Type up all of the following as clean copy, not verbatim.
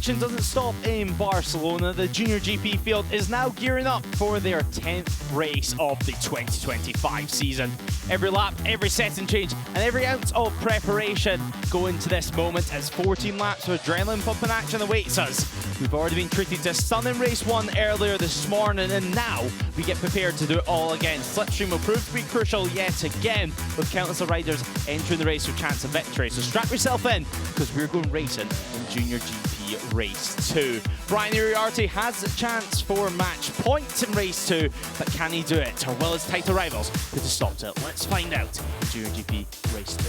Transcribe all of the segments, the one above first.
action doesn't stop in Barcelona. The JuniorGP field is now gearing up for their 10th race of the 2025 season. Every lap, every set and change, and every ounce of preparation go into this moment as 14 laps of adrenaline pumping action awaits us. We've already been treated to a stunning race one earlier this morning, and now we get prepared to do it all again. Slipstream will prove to be crucial yet again, with countless of riders entering the race with chance of victory. So strap yourself in, because we're going racing in JuniorGP Race 2. Brian Uriarte has a chance for match points in Race 2, but can he do it? Or will his title rivals put a stop to it? Let's find out in JuniorGP Race 2.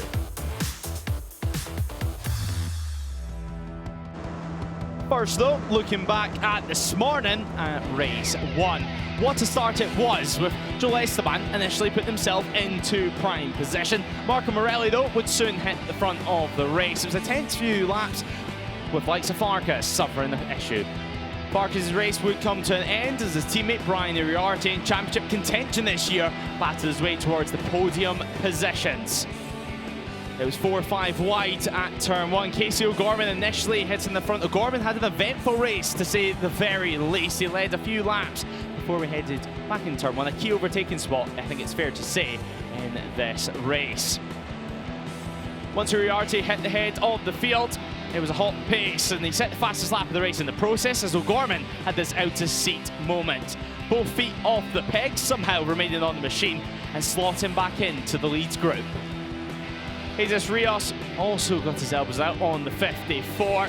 First though, looking back at this morning at Race 1. What a start it was, with Joel Esteban initially putting himself into prime position. Marco Morelli though would soon hit the front of the race. It was a tense few laps, with likes of Farkas suffering the issue. Farkas' race would come to an end as his teammate Brian Uriarte, in championship contention this year, battled his way towards the podium positions. It was 4-5 wide at turn 1. Casey O'Gorman initially hitting the front. O'Gorman had an eventful race, to say the very least. He led a few laps before we headed back in turn 1. A key overtaking spot, I think it's fair to say, in this race. Once Uriarte hit the head of the field, it was a hot pace, and he set the fastest lap of the race in the process, as O'Gorman had this out-of-seat moment. Both feet off the pegs, somehow remaining on the machine and slotting back into the leads group. Jesus Rios also got his elbows out on the 54.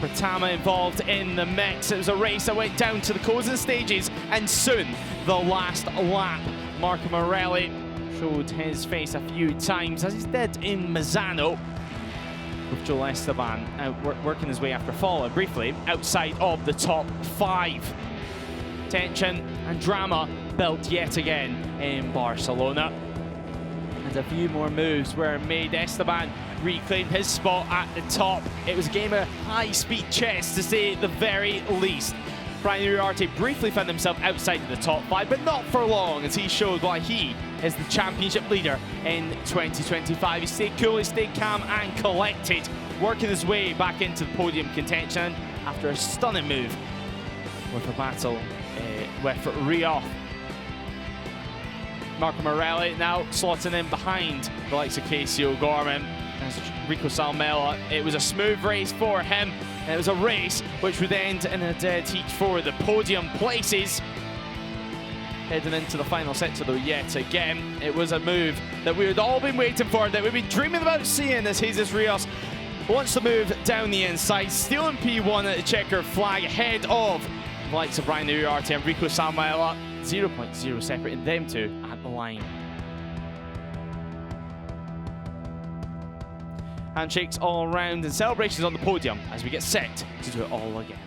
With Pratama involved in the mix. It was a race that went down to the closing stages, and soon the last lap. Marco Morelli showed his face a few times, as he did in Mazzano, with Joel Esteban working his way after falling briefly outside of the top 5. Tension and drama built yet again in Barcelona. And a few more moves were made. Esteban reclaimed his spot at the top. It was a game of high-speed chess, to say the very least. Brian Uriarte briefly found himself outside of the top 5, but not for long, as he showed why he is the championship leader in 2025. He stayed cool, he stayed calm and collected, working his way back into the podium contention after a stunning move with a battle with Rios. Marco Morelli now slotting in behind the likes of Casey O'Gorman. As Rico Salmela, it was a smooth race for him. And it was a race which would end in a dead heat for the podium places. Heading into the final sector though, yet again, it was a move that we had all been waiting for, that we've been dreaming about seeing, as Jesus Rios wants to move down the inside, stealing P1 at the checker flag ahead of the likes of Brian Uriarte and Rico Salmela. 0.0 separating them two at the line. Handshakes all around and celebrations on the podium as we get set to do it all again.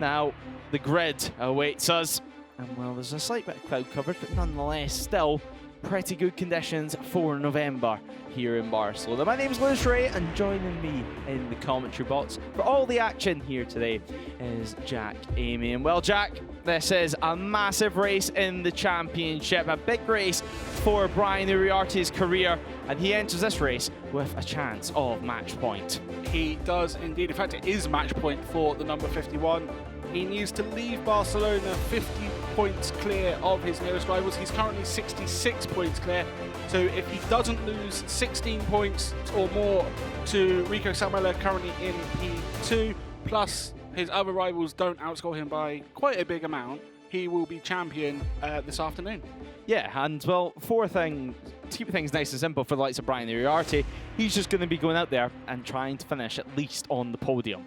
Now, the grid awaits us, and well, there's a slight bit of cloud coverage, but nonetheless, still pretty good conditions for November here in Barcelona. My name is Lewis Ray, and joining me in the commentary box for all the action here today is Jack Amy. And well, Jack, this is a massive race in the championship, a big race for Brian Uriarte's career, and he enters this race with a chance of match point. He does indeed. In fact, it is match point for the number 51. He needs to leave Barcelona 50 points clear of his nearest rivals. He's currently 66 points clear. So if he doesn't lose 16 points or more to Rico Salmela, currently in P2, plus his other rivals don't outscore him by quite a big amount, he will be champion this afternoon. Yeah, and well, to keep things nice and simple for the likes of Brian Uriarte, he's just going to be going out there and trying to finish at least on the podium.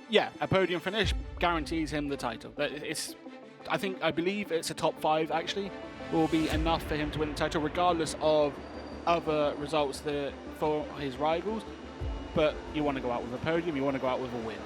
Yeah, a podium finish guarantees him the title. I believe it's a top 5 actually, will be enough for him to win the title, regardless of other results for his rivals. But you want to go out with a podium, you want to go out with a win.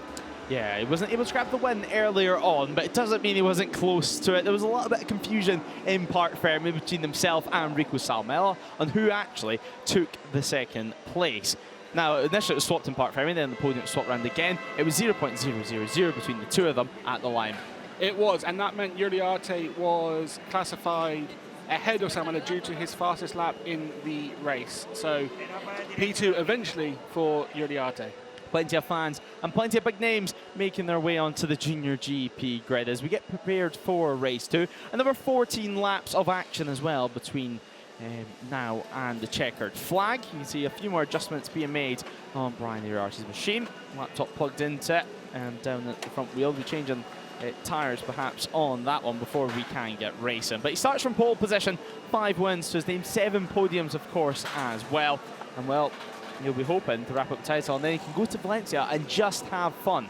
Yeah, he wasn't able to grab the win earlier on, but it doesn't mean he wasn't close to it. There was a little bit of confusion in Parc Fermé between himself and Rico Salmela on who actually took the second place. Now, initially it was swapped in Parc Fermé, then the podium was swapped around again. It was 0.000 between the two of them at the line. It was, and that meant Uriarte was classified ahead of Salmela due to his fastest lap in the race. So P2 eventually for Uriarte. Plenty of fans and plenty of big names making their way onto the Junior GP grid as we get prepared for race 2. And there were 14 laps of action as well between now and the checkered flag. You can see a few more adjustments being made on Brian Uriarte's machine. Laptop plugged into it and down at the front wheel. We're changing tyres perhaps on that one before we can get racing. But he starts from pole position, 5 wins to his name, 7 podiums of course as well. And well, he'll be hoping to wrap up the title, and then he can go to Valencia and just have fun.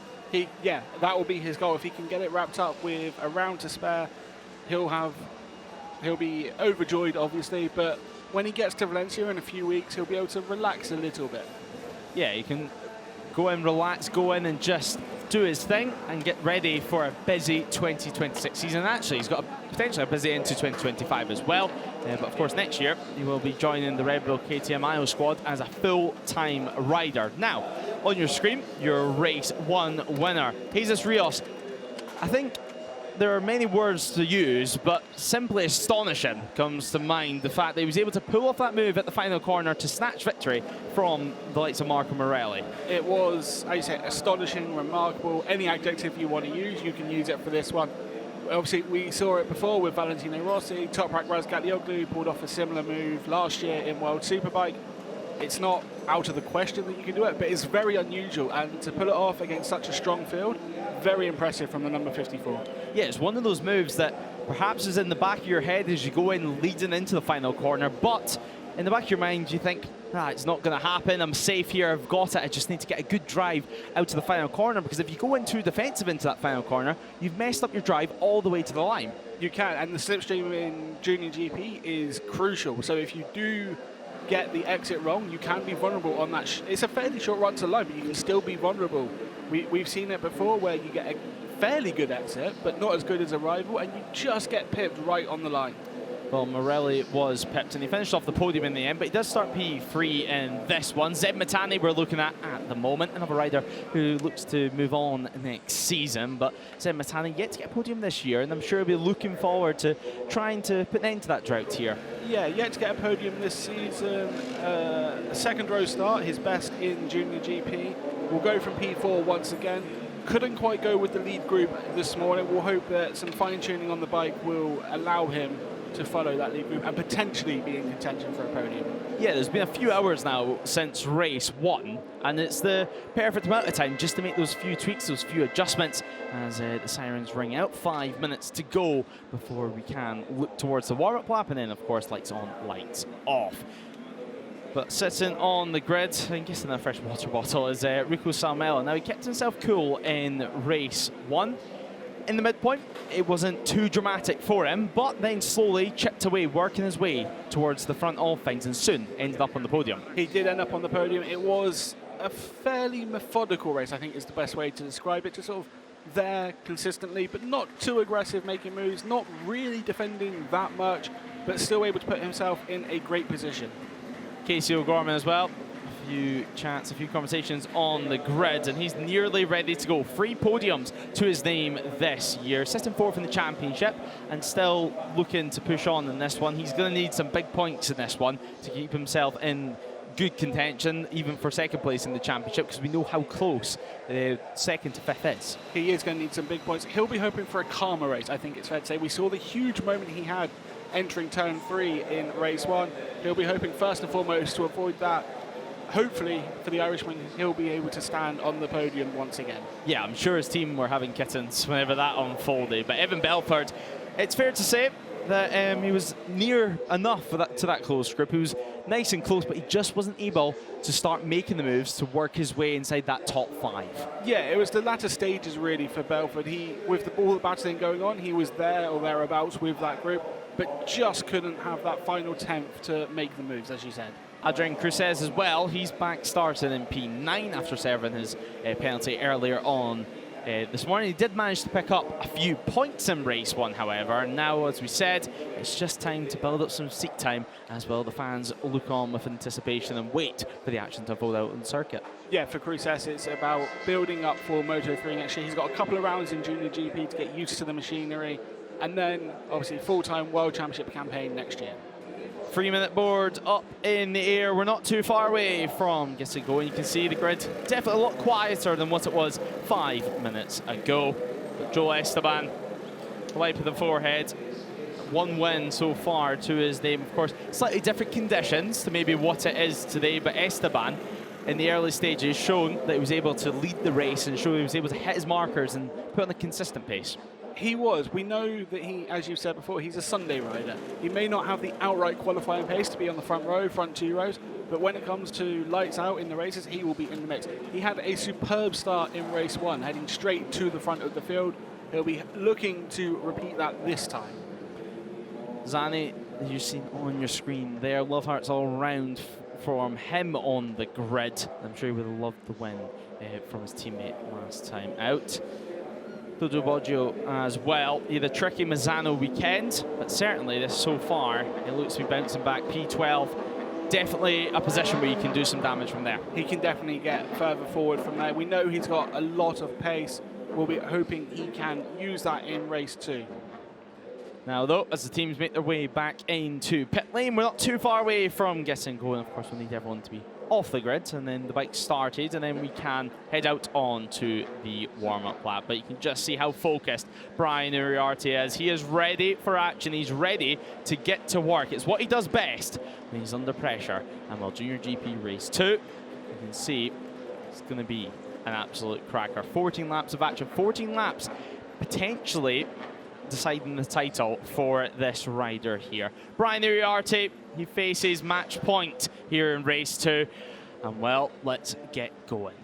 Yeah, that will be his goal. If he can get it wrapped up with a round to spare, he'll be overjoyed, obviously. But when he gets to Valencia in a few weeks, he'll be able to relax a little bit. Yeah, he can go in, relax, go in and just do his thing and get ready for a busy 2026 season. Actually, he's got potentially a busy into 2025 as well. But of course, next year he will be joining the Red Bull KTM IO squad as a full-time rider. Now, on your screen, your race 1 winner, Jesus Rios. I think there are many words to use, but simply astonishing comes to mind the fact that he was able to pull off that move at the final corner to snatch victory from the likes of Marco Morelli. It was, as you said, astonishing, remarkable. Any adjective you want to use, you can use it for this one. Obviously, we saw it before with Valentino Rossi. Toprak Razgatlioglu pulled off a similar move last year in World Superbike. It's not out of the question that you can do it, but it's very unusual. And to pull it off against such a strong field, very impressive from the number 54. Yeah, it's one of those moves that perhaps is in the back of your head as you go in leading into the final corner, but in the back of your mind you think, it's not going to happen, I'm safe here, I've got it, I just need to get a good drive out to the final corner, because if you go in too defensive into that final corner, you've messed up your drive all the way to the line. You can, and the slipstream in Junior GP is crucial, so if you do get the exit wrong, you can be vulnerable on that. It's a fairly short run to the line, but you can still be vulnerable. We've seen it before where you get a fairly good exit, but not as good as a rival, and you just get pipped right on the line. Well, Morelli was pipped, and he finished off the podium in the end, but he does start P3 in this one. Zeb Matani we're looking at the moment, another rider who looks to move on next season, but Zeb Matani yet to get a podium this year, and I'm sure he'll be looking forward to trying to put an end to that drought here. Yeah, yet to get a podium this season. A second row start, his best in Junior GP. We'll go from P4 once again. Couldn't quite go with the lead group this morning. We'll hope that some fine-tuning on the bike will allow him to follow that lead group and potentially be in contention for a podium. Yeah, there's been a few hours now since race 1, and it's the perfect amount of time just to make those few tweaks, those few adjustments as the sirens ring out. 5 minutes to go before we can look towards the warm-up lap, and then of course lights on, lights off. But sitting on the grid, I'm guessing a fresh water bottle, is Rico Salmela. Now, he kept himself cool in race 1. In the midpoint, it wasn't too dramatic for him, but then slowly chipped away, working his way towards the front of things, and soon ended up on the podium. He did end up on the podium. It was a fairly methodical race, I think is the best way to describe it. Just sort of there consistently, but not too aggressive, making moves, not really defending that much, but still able to put himself in a great position. Casey O'Gorman as well. A few chats, a few conversations on the grid, and he's nearly ready to go. 3 podiums to his name this year. Sitting 4th in the championship and still looking to push on in this one. He's going to need some big points in this one to keep himself in good contention, even for second place in the championship, because we know how close 2nd to 5th is. He is going to need some big points. He'll be hoping for a calmer race, I think it's fair to say. We saw the huge moment he had entering turn 3 in race 1. He'll be hoping first and foremost to avoid that. Hopefully for the Irishman, he'll be able to stand on the podium once again. Yeah, I'm sure his team were having kittens whenever that unfolded. But Evan Belford, it's fair to say that he was near enough for to that close group. He was nice and close, but he just wasn't able to start making the moves to work his way inside that top 5. Yeah, it was the latter stages really for Belford. With all the battling going on, he was there or thereabouts with that group, but just couldn't have that final 10th to make the moves, as you said. Adrian Cruces as well, he's back starting in P9 after serving his penalty earlier on this morning. He did manage to pick up a few points in race 1, however. Now, as we said, it's just time to build up some seat time as well. The fans look on with anticipation and wait for the action to unfold out on the circuit. Yeah, for Cruces, it's about building up for Moto3 next year. He's got a couple of rounds in Junior GP to get used to the machinery. and then obviously full-time World Championship campaign next year. 3-minute board up in the air. We're not too far away from getting going. You can see the grid definitely a lot quieter than what it was 5 minutes ago. But Joel Esteban, wipe of the forehead. 1 win so far to his name. Of course, slightly different conditions to maybe what it is today, but Esteban in the early stages shown that he was able to lead the race and show he was able to hit his markers and put on a consistent pace. He was. We know that he, as you said before, he's a Sunday rider. He may not have the outright qualifying pace to be on the front row, front 2 rows, but when it comes to lights out in the races, he will be in the mix. He had a superb start in race 1, heading straight to the front of the field. He'll be looking to repeat that this time. Zani, as you've seen on your screen there, love hearts all around from him on the grid. I'm sure he would have loved the win from his teammate last time out. Dodo Boggio as well. Either tricky Mazzano weekend, but certainly this so far, it looks to be bouncing back. P12, definitely a position where you can do some damage from there. He can definitely get further forward from there. We know he's got a lot of pace. We'll be hoping he can use that in race 2. Now though, as the teams make their way back into pit lane, we're not too far away from getting going. Of course, we'll need everyone to be off the grid, and then the bike started, and then we can head out onto the warm-up lap. But you can just see how focused Brian Uriarte is. He is ready for action. He's ready to get to work. It's what he does best when he's under pressure. And while Junior GP Race 2, you can see it's going to be an absolute cracker. 14 laps of action, 14 laps potentially deciding the title for this rider here. Brian Uriarte, he faces match point here in race 2. And well, let's get going.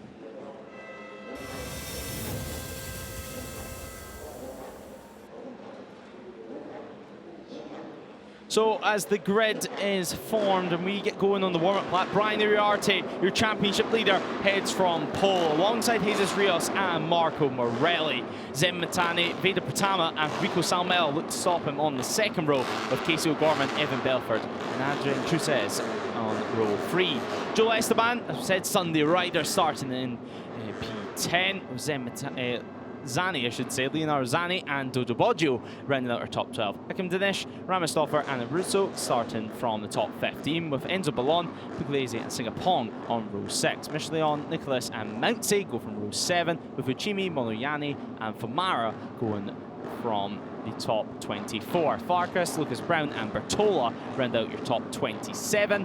So as the grid is formed and we get going on the warm-up lap, Brian Uriarte, your championship leader, heads from pole alongside Jesus Rios and Marco Morelli. Zem Matane, Veda Pratama and Rico Salmel look to stop him on the second row, with Casey O'Gorman, Evan Belford and Adrian Truces on row 3. Joel Esteban, as I said, Sunday rider, starting in P10. Zem Matane, Zani, I should say, Leonardo Zani and Dodo Boggio rounding out our top 12. Hakim Dinesh, Ramostoffer and Abruzzo starting from the top 15, with Enzo Ballon, Pugliese and Singapong on row 6. Micheleon, Nicholas and Mountse go from row 7, with Uchimi, Moloyani and Famara going from the top 24. Farkas, Lucas Brown and Bertola round out your top 27,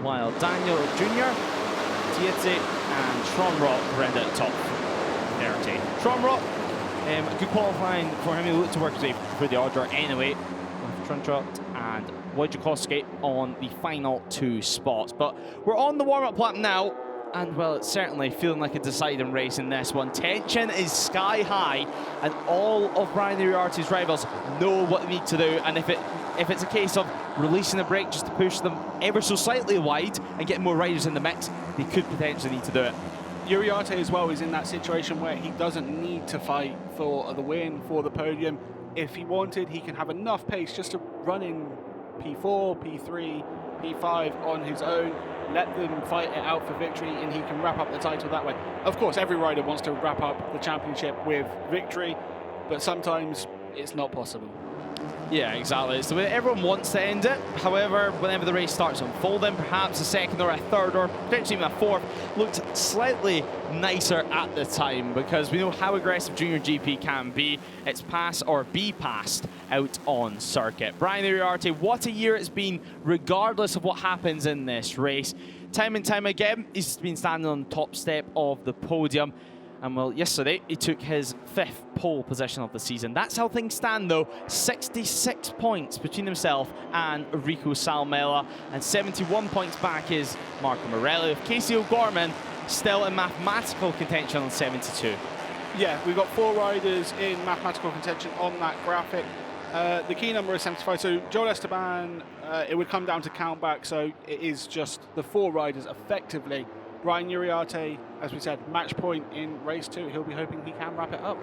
while Daniel Jr., Tiete and Schronrock round out the top 30. Schronrock, good qualifying for him. He looked to work his way through the order anyway, with Truntrot and Wojciechowski on the final 2 spots. But we're on the warm-up lap now, and well, it's certainly feeling like a deciding race in this one. Tension is sky high, and all of Brian Uriarte's rivals know what they need to do. And if it's a case of releasing the brake just to push them ever so slightly wide and getting more riders in the mix, they could potentially need to do it. Uriarte as well is in that situation where he doesn't need to fight for the win, for the podium. If he wanted, he can have enough pace just to run in P4, P3, P5 on his own, let them fight it out for victory, and he can wrap up the title that way. Of course, every rider wants to wrap up the championship with victory, but sometimes it's not possible. Yeah, exactly. It's the way everyone wants to end it. However, whenever the race starts unfolding, perhaps a second or a third or potentially even a fourth looked slightly nicer at the time, because we know how aggressive Junior GP can be. It's pass or be passed out on circuit. Brian Uriarte, what a year it's been, regardless of what happens in this race. Time and time again, he's been standing on the top step of the podium. And well, yesterday he took his 5th pole position of the season. That's how things stand though. 66 points between himself and Rico Salmela, and 71 points back is Marco Morelli, with Casey O'Gorman still in mathematical contention on 72. Yeah, we've got 4 riders in mathematical contention on that graphic. The key number is 75, so Joel Esteban, it would come down to count back, so it is just the 4 riders effectively. Brian Uriarte, as we said, match point in race 2. He'll be hoping he can wrap it up.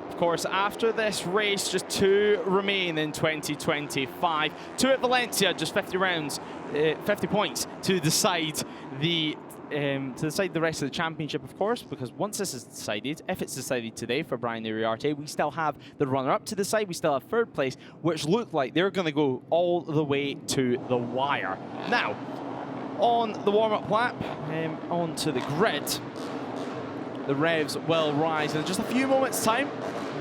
Of course, after this race, just 2 remain in 2025. 2 at Valencia, just 50 rounds, 50 points to decide the to decide the rest of the championship, of course, because once this is decided, if it's decided today for Brian Uriarte, we still have the runner-up to decide. We still have third place, which look like they're going to go all the way to the wire. Now, on the warm-up lap, onto the grid, the revs will rise in just a few moments' time.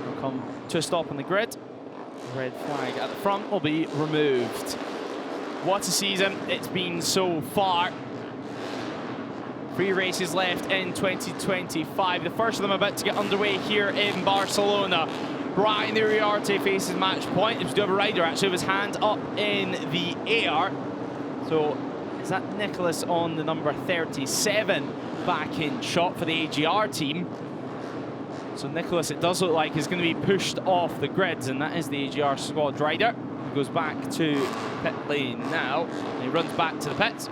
We'll come to a stop on the grid. The red flag at the front will be removed. What a season it's been so far. 3 races left in 2025. The first of them about to get underway here in Barcelona. Brian Uriarte faces match point. He was doing a rider actually with his hand up in the air. So is that Nicholas on the number 37 back in shot for the AGR team? So Nicholas, it does look like, is going to be pushed off the grids, and that is the AGR squad rider. He goes back to pit lane now. And he runs back to the pits,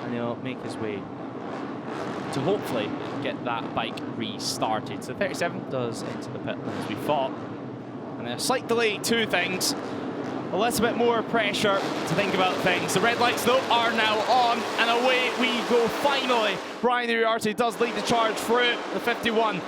and he'll make his way to hopefully get that bike restarted. So 37 does enter the pit lane as we thought. And a slight delay to things. A little bit more pressure to think about things. The red lights, though, are now on, and away we go finally. Brian Uriarte does lead the charge through the 51.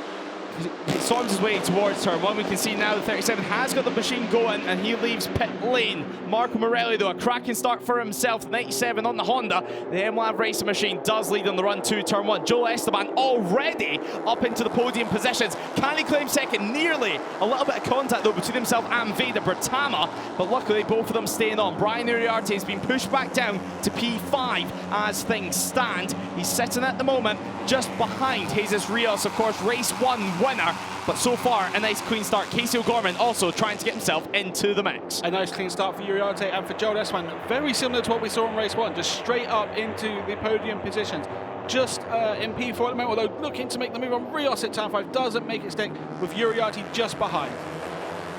He storms his way towards turn 1. We can see now the 37 has got the machine going, and he leaves pit lane. Marco Morelli, though, a cracking start for himself. 97 on the Honda. The MLAV racing machine does lead on the run to turn 1. Joel Esteban already up into the podium positions. Can he claim second? Nearly. A little bit of contact, though, between himself and Veda Bertama, but luckily both of them staying on. Brian Uriarte has been pushed back down to P5 as things stand. He's sitting at the moment just behind Jesus Rios, of course, race 1 winner. But so far, a nice clean start. Casey O'Gorman also trying to get himself into the mix. A nice clean start for Uriarte and for Joel Esteban. Very similar to what we saw in race 1, just straight up into the podium positions. Just in P4 at the moment, although looking to make the move on Rios at turn 5, doesn't make it stick with Uriarte just behind.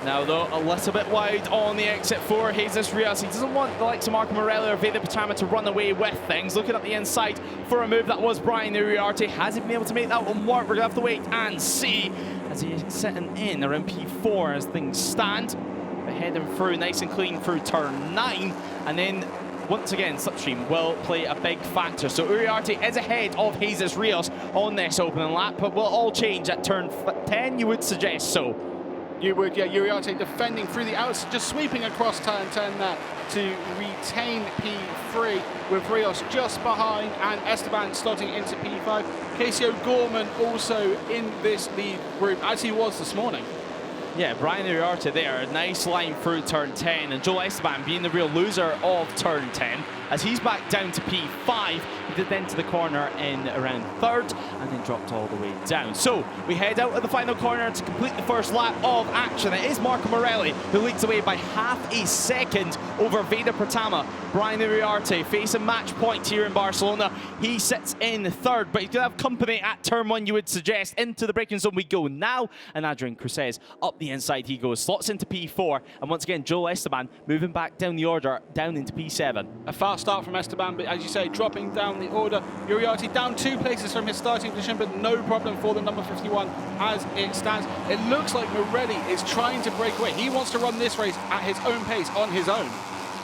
Now, though, a little bit wide on the exit for Jesus Rios. He doesn't want the likes of Marco Morelli or Veda Bertama to run away with things. Looking at the inside for a move that was Brian Uriarte. Has he been able to make that one work? We're going to have to wait and see as he's sitting in around P4 as things stand. But heading through nice and clean through turn 9. And then, once again, slipstream will play a big factor. So Uriarte is ahead of Jesus Rios on this opening lap, but will all change at turn 10, you would suggest so? You would, yeah. Uriarte defending through the outside, just sweeping across turn 10 there to retain P3 with Rios just behind and Esteban slotting into P5. Casey O'Gorman also in this lead group, as he was this morning. Yeah, Brian Uriarte there, a nice line through turn 10, and Joel Esteban being the real loser of turn 10 as he's back down to P5. He did then to the corner in around 3rd and then dropped all the way down. So we head out of the final corner to complete the first lap of action. It is Marco Morelli who leads away by half a second over Veda Bertama. Brian Uriarte facing match point here in Barcelona. He sits in 3rd, but he's going to have company at turn 1, you would suggest. Into the braking zone we go now, and Adrian Cruces up the inside he goes, slots into P4, and once again Joel Esteban moving back down the order, down into P7. A fast start from Esteban, but as you say, dropping down the order. Uriarte down 2 places from his starting position, but no problem for the number 51 as it stands. It looks like Morelli is trying to break away. He wants to run this race at his own pace, on his own.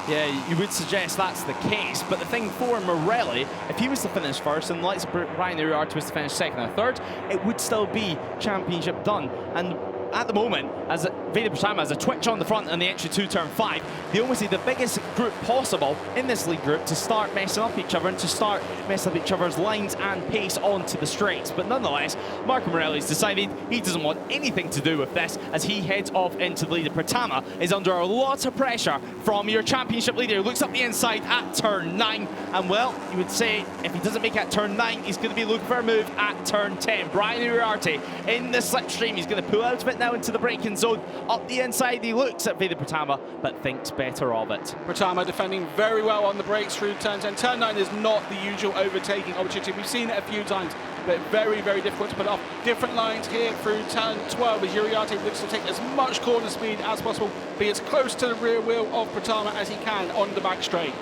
Yeah, you would suggest that's the case, but the thing for Morelli, if he was to finish first and the likes of Brian Uriarte was to finish 2nd or 3rd, it would still be championship done. And at the moment, as Veda Bertama has a twitch on the front and the entry to turn 5, they almost need the biggest group possible in this lead group to start messing up each other and to start messing up each other's lines and pace onto the straights. But nonetheless, Marco Morelli's decided he doesn't want anything to do with this as he heads off into the lead. Bertama is under a lot of pressure from your championship leader who looks up the inside at turn 9. And well, you would say if he doesn't make it at turn 9, he's going to be looking for a move at turn 10. Brian Uriarte in the slipstream. He's going to pull out of it now into the braking zone. Up the inside, he looks at Veda Bertama, but thinks better of it. Bertama defending very well on the brakes through turn 10. Turn 9 is not the usual overtaking opportunity. We've seen it a few times, but very, very difficult to put off. Different lines here through turn 12 as Uriarte looks to take as much corner speed as possible, be as close to the rear wheel of Bertama as he can on the back straight.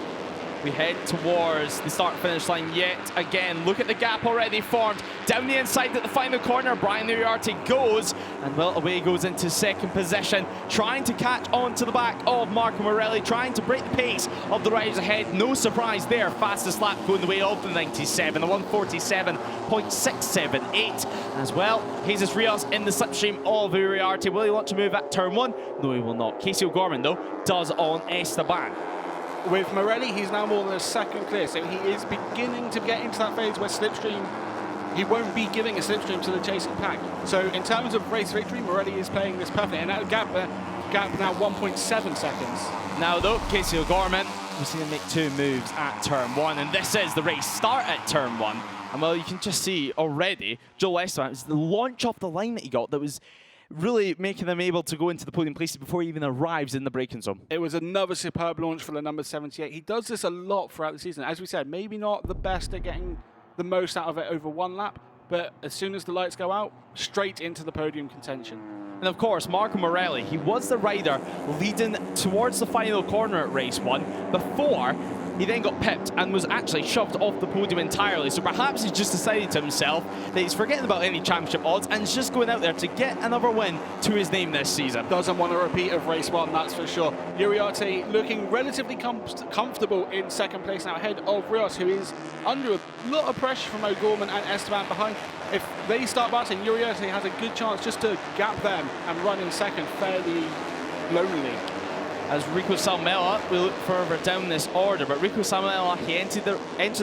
we head towards the start-finish line yet again. Look at the gap already formed. Down the inside at the final corner, Brian Uriarte goes, and well, away goes into second position, trying to catch on to the back of Marco Morelli, trying to break the pace of the riders ahead. No surprise there, fastest lap going the way of the 97, a 1:47.678. As well, Jesus Rios in the slipstream of Uriarte. Will he launch a move at turn 1? No, he will not. Casey O'Gorman, though, does on Esteban. With Morelli, he's now more than a second clear, so he is beginning to get into that phase where slipstream, he won't be giving a slipstream to the chasing pack. So in terms of race victory, Morelli is playing this perfectly, and that gap now 1.7 seconds. Now though, Casey O'Gorman, we've seen him make 2 moves at turn 1, and this is the race start at turn 1. And well, you can just see already, Joel Esteban, it was the launch off the line that he got that was really making them able to go into the podium places before he even arrives in the braking zone. It was another superb launch for the number 78. He does this a lot throughout the season. As we said, maybe not the best at getting the most out of it over 1 lap, but as soon as the lights go out, straight into the podium contention. And of course, Marco Morelli, he was the rider leading towards the final corner at race 1 before he then got pipped and was actually shoved off the podium entirely. So perhaps he's just decided to himself that he's forgetting about any championship odds and is just going out there to get another win to his name this season. Doesn't want a repeat of race 1, that's for sure. Uriarte looking relatively comfortable in second place now, ahead of Rios, who is under a lot of pressure from O'Gorman and Esteban behind. If they start bouncing, Uriarte has a good chance just to gap them and run in second fairly lonely. As Rico Salmela, we look further down this order, but Rico Salmela, he entered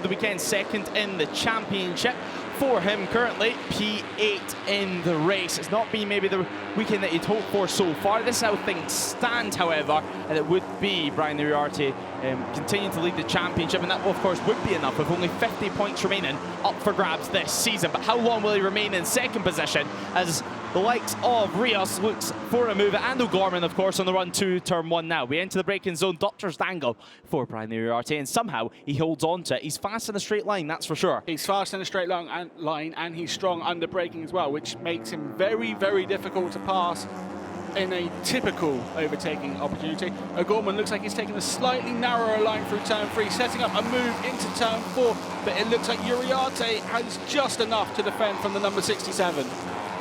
the weekend second in the championship. For him currently, P8 in the race. It's not been maybe the weekend that you'd hoped for so far. This is how things stand, however, and it would be Brian Uriarte continuing to lead the championship, and that of course would be enough with only 50 points remaining up for grabs this season. But how long will he remain in second position as the likes of Rios looks for a move, and O'Gorman, of course, on the run to turn 1 now. We enter the braking zone, Doctor's Dangle for Brian Uriarte, and somehow he holds on to it. He's fast in a straight line, that's for sure. He's fast in a straight line, and he's strong under braking as well, which makes him very, very difficult to pass in a typical overtaking opportunity. O'Gorman looks like he's taking a slightly narrower line through turn 3, setting up a move into turn 4, but it looks like Uriarte has just enough to defend from the number 67.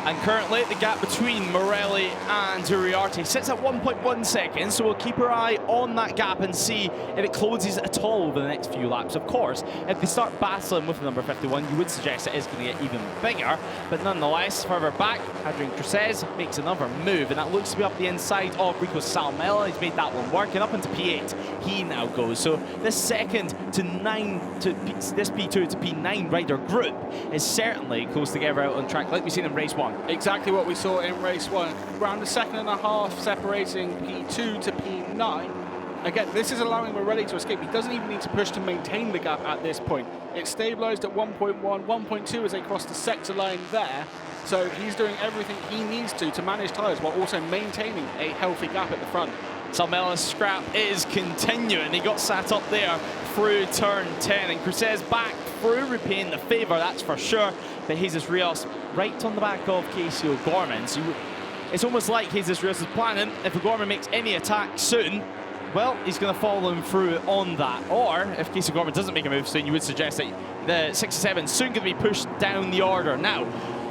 And currently, the gap between Morelli and Uriarte sits at 1.1 seconds, so we'll keep our eye on that gap and see if it closes at all over the next few laps. Of course, if they start battling with the number 51, you would suggest it is going to get even bigger, but nonetheless, further back, Adrian Crusez makes another move, and that looks to be up the inside of Rico Salmela. He's made that one work, and up into P8 he now goes. So this second to 9 to this P2 to P9 rider group is certainly close together out on track, like we've seen in race 1. Exactly what we saw in race 1. Around a second and a half separating P2 to P9. Again, this is allowing Morelli to escape. He doesn't even need to push to maintain the gap at this point. It's stabilized at 1.1, 1.2 as they cross the sector line there. So he's doing everything he needs to manage tyres while also maintaining a healthy gap at the front. Salmela's scrap is continuing. He got sat up there through turn 10, and Crusez back through, repaying the favour, that's for sure. But Jesus Rios right on the back of Casey O'Gorman. So it's almost like Jesus Rios is planning, if O'Gorman makes any attack soon, well, he's going to follow him through on that. Or if Casey O'Gorman doesn't make a move soon, you would suggest that the 67 soon going to be pushed down the order. Now,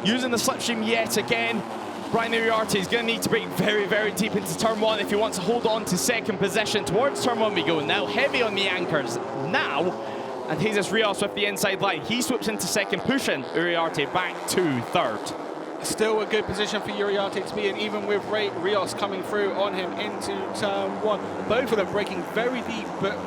using the slipstream yet again, Brian Uriarte is going to need to break very, very deep into turn 1 if he wants to hold on to second position. Towards turn 1 we go now, heavy on the anchors now, and Jesus Rios with the inside line. He swoops into second, pushing Uriarte back to third. Still a good position for Uriarte to be in, even with Rios coming through on him into turn 1. Both of them breaking very deep, but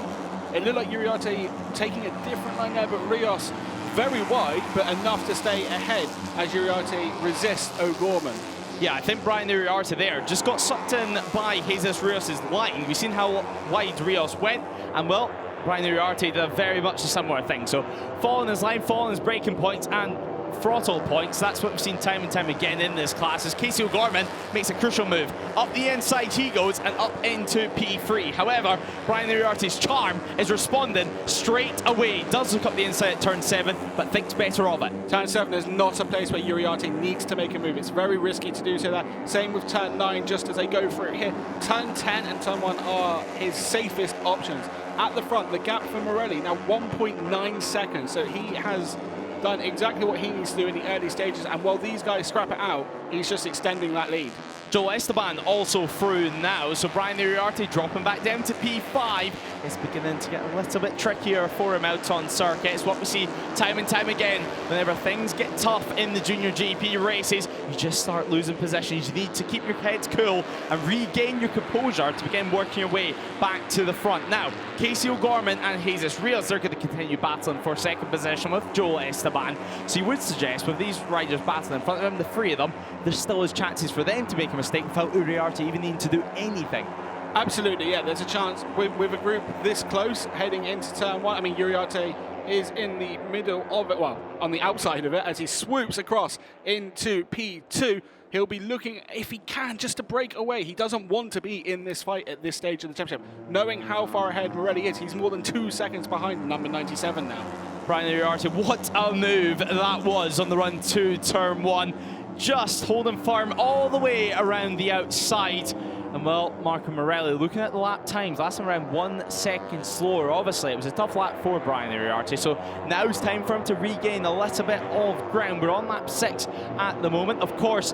it looked like Uriarte taking a different line there, but Rios very wide, but enough to stay ahead as Uriarte resists O'Gorman. Yeah, I think Brian Uriarte there just got sucked in by Jesus Rios' line. We've seen how wide Rios went, and well, Brian Uriarte did very much a similar thing. So following his line, following his braking points and throttle points, that's what we've seen time and time again in this class, as Casey O'Gorman makes a crucial move. Up the inside he goes and up into P3. However, Brian Uriarte's charm is responding straight away. Does look up the inside at turn 7, but thinks better of it. Turn 7 is not a place where Uriarte needs to make a move. It's very risky to do so there. Same with turn 9, just as they go for it here. Turn 10 and turn 1 are his safest options. at the front. The gap for Morelli now 1.9 seconds. So he has done exactly what he needs to do in the early stages. And while these guys scrap it out, he's just extending that lead. Joel Esteban also through now, so Brian Uriarte dropping back down to P5. It's beginning to get a little bit trickier for him out on circuit. It's what we see time and time again. Whenever things get tough in the Junior GP races, you just start losing positions. You need to keep your heads cool and regain your composure to begin working your way back to the front. Now, Casey O'Gorman and Jesus Rios, they're going to continue battling for second position with Joel Esteban. So you would suggest with these riders battling in front of him, the three of them, there still is chances for them to make a mistake without Uriarte even needing to do anything. Absolutely, yeah, there's a chance with a group this close heading into turn one. I mean, Uriarte is in the middle of it, well, on the outside of it, as he swoops across into P2. He'll be looking, if he can, just to break away. He doesn't want to be in this fight at this stage of the championship. Knowing how far ahead Morelli is, he's more than 2 seconds behind number 97 now. Brian Uriarte, what a move that was on the run to turn one. Just holding firm all the way around the outside. And well, Marco Morelli looking at the lap times, last time around 1 second slower. Obviously, it was a tough lap for Brian Uriarte, so now it's time for him to regain a little bit of ground. We're on lap 6 at the moment. Of course,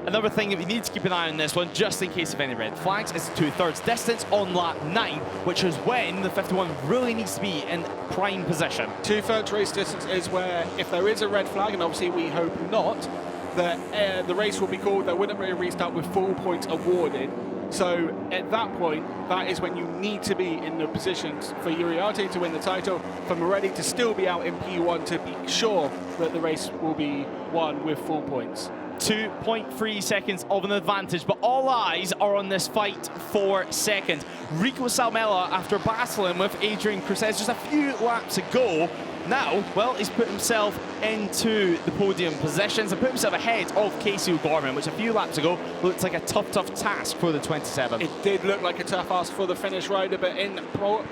another thing that we need to keep an eye on this one, just in case of any red flags, is the 2/3 distance on lap 9, which is when the 51 really needs to be in prime position. 2/3 race distance is where, if there is a red flag, and obviously we hope not, that the race will be called. There wouldn't be a restart with full points awarded. So at that point, that is when you need to be in the positions for Uriarte to win the title, for Morelli to still be out in P1 to be sure that the race will be won with full points. 2.3 seconds of an advantage, but all eyes are on this fight for second. Rico Salmela, after battling with Adrian Crusez just a few laps ago, now, well, he's put himself into the podium positions and put himself ahead of Casey O'Gorman, which a few laps ago looked like a tough task for the 27. It did look like a tough ask for the Finnish rider, but in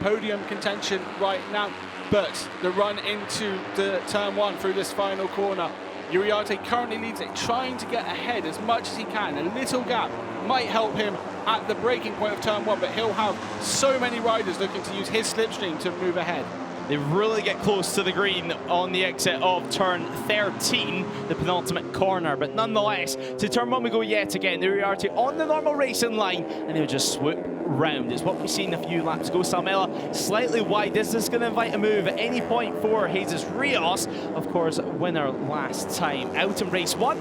podium contention right now. But the run into the turn one through this final corner, Uriarte currently leads it, trying to get ahead as much as he can. A little gap might help him at the breaking point of turn one, but he'll have so many riders looking to use his slipstream to move ahead. They really get close to the green on the exit of turn 13, the penultimate corner. But nonetheless, to turn one we go yet again. Uriarte on the normal racing line, and he'll just swoop round. It's what we've seen a few laps ago. Salmela slightly wide. Is this going to invite a move at any point for Jesus Rios? Of course, winner last time out in race one.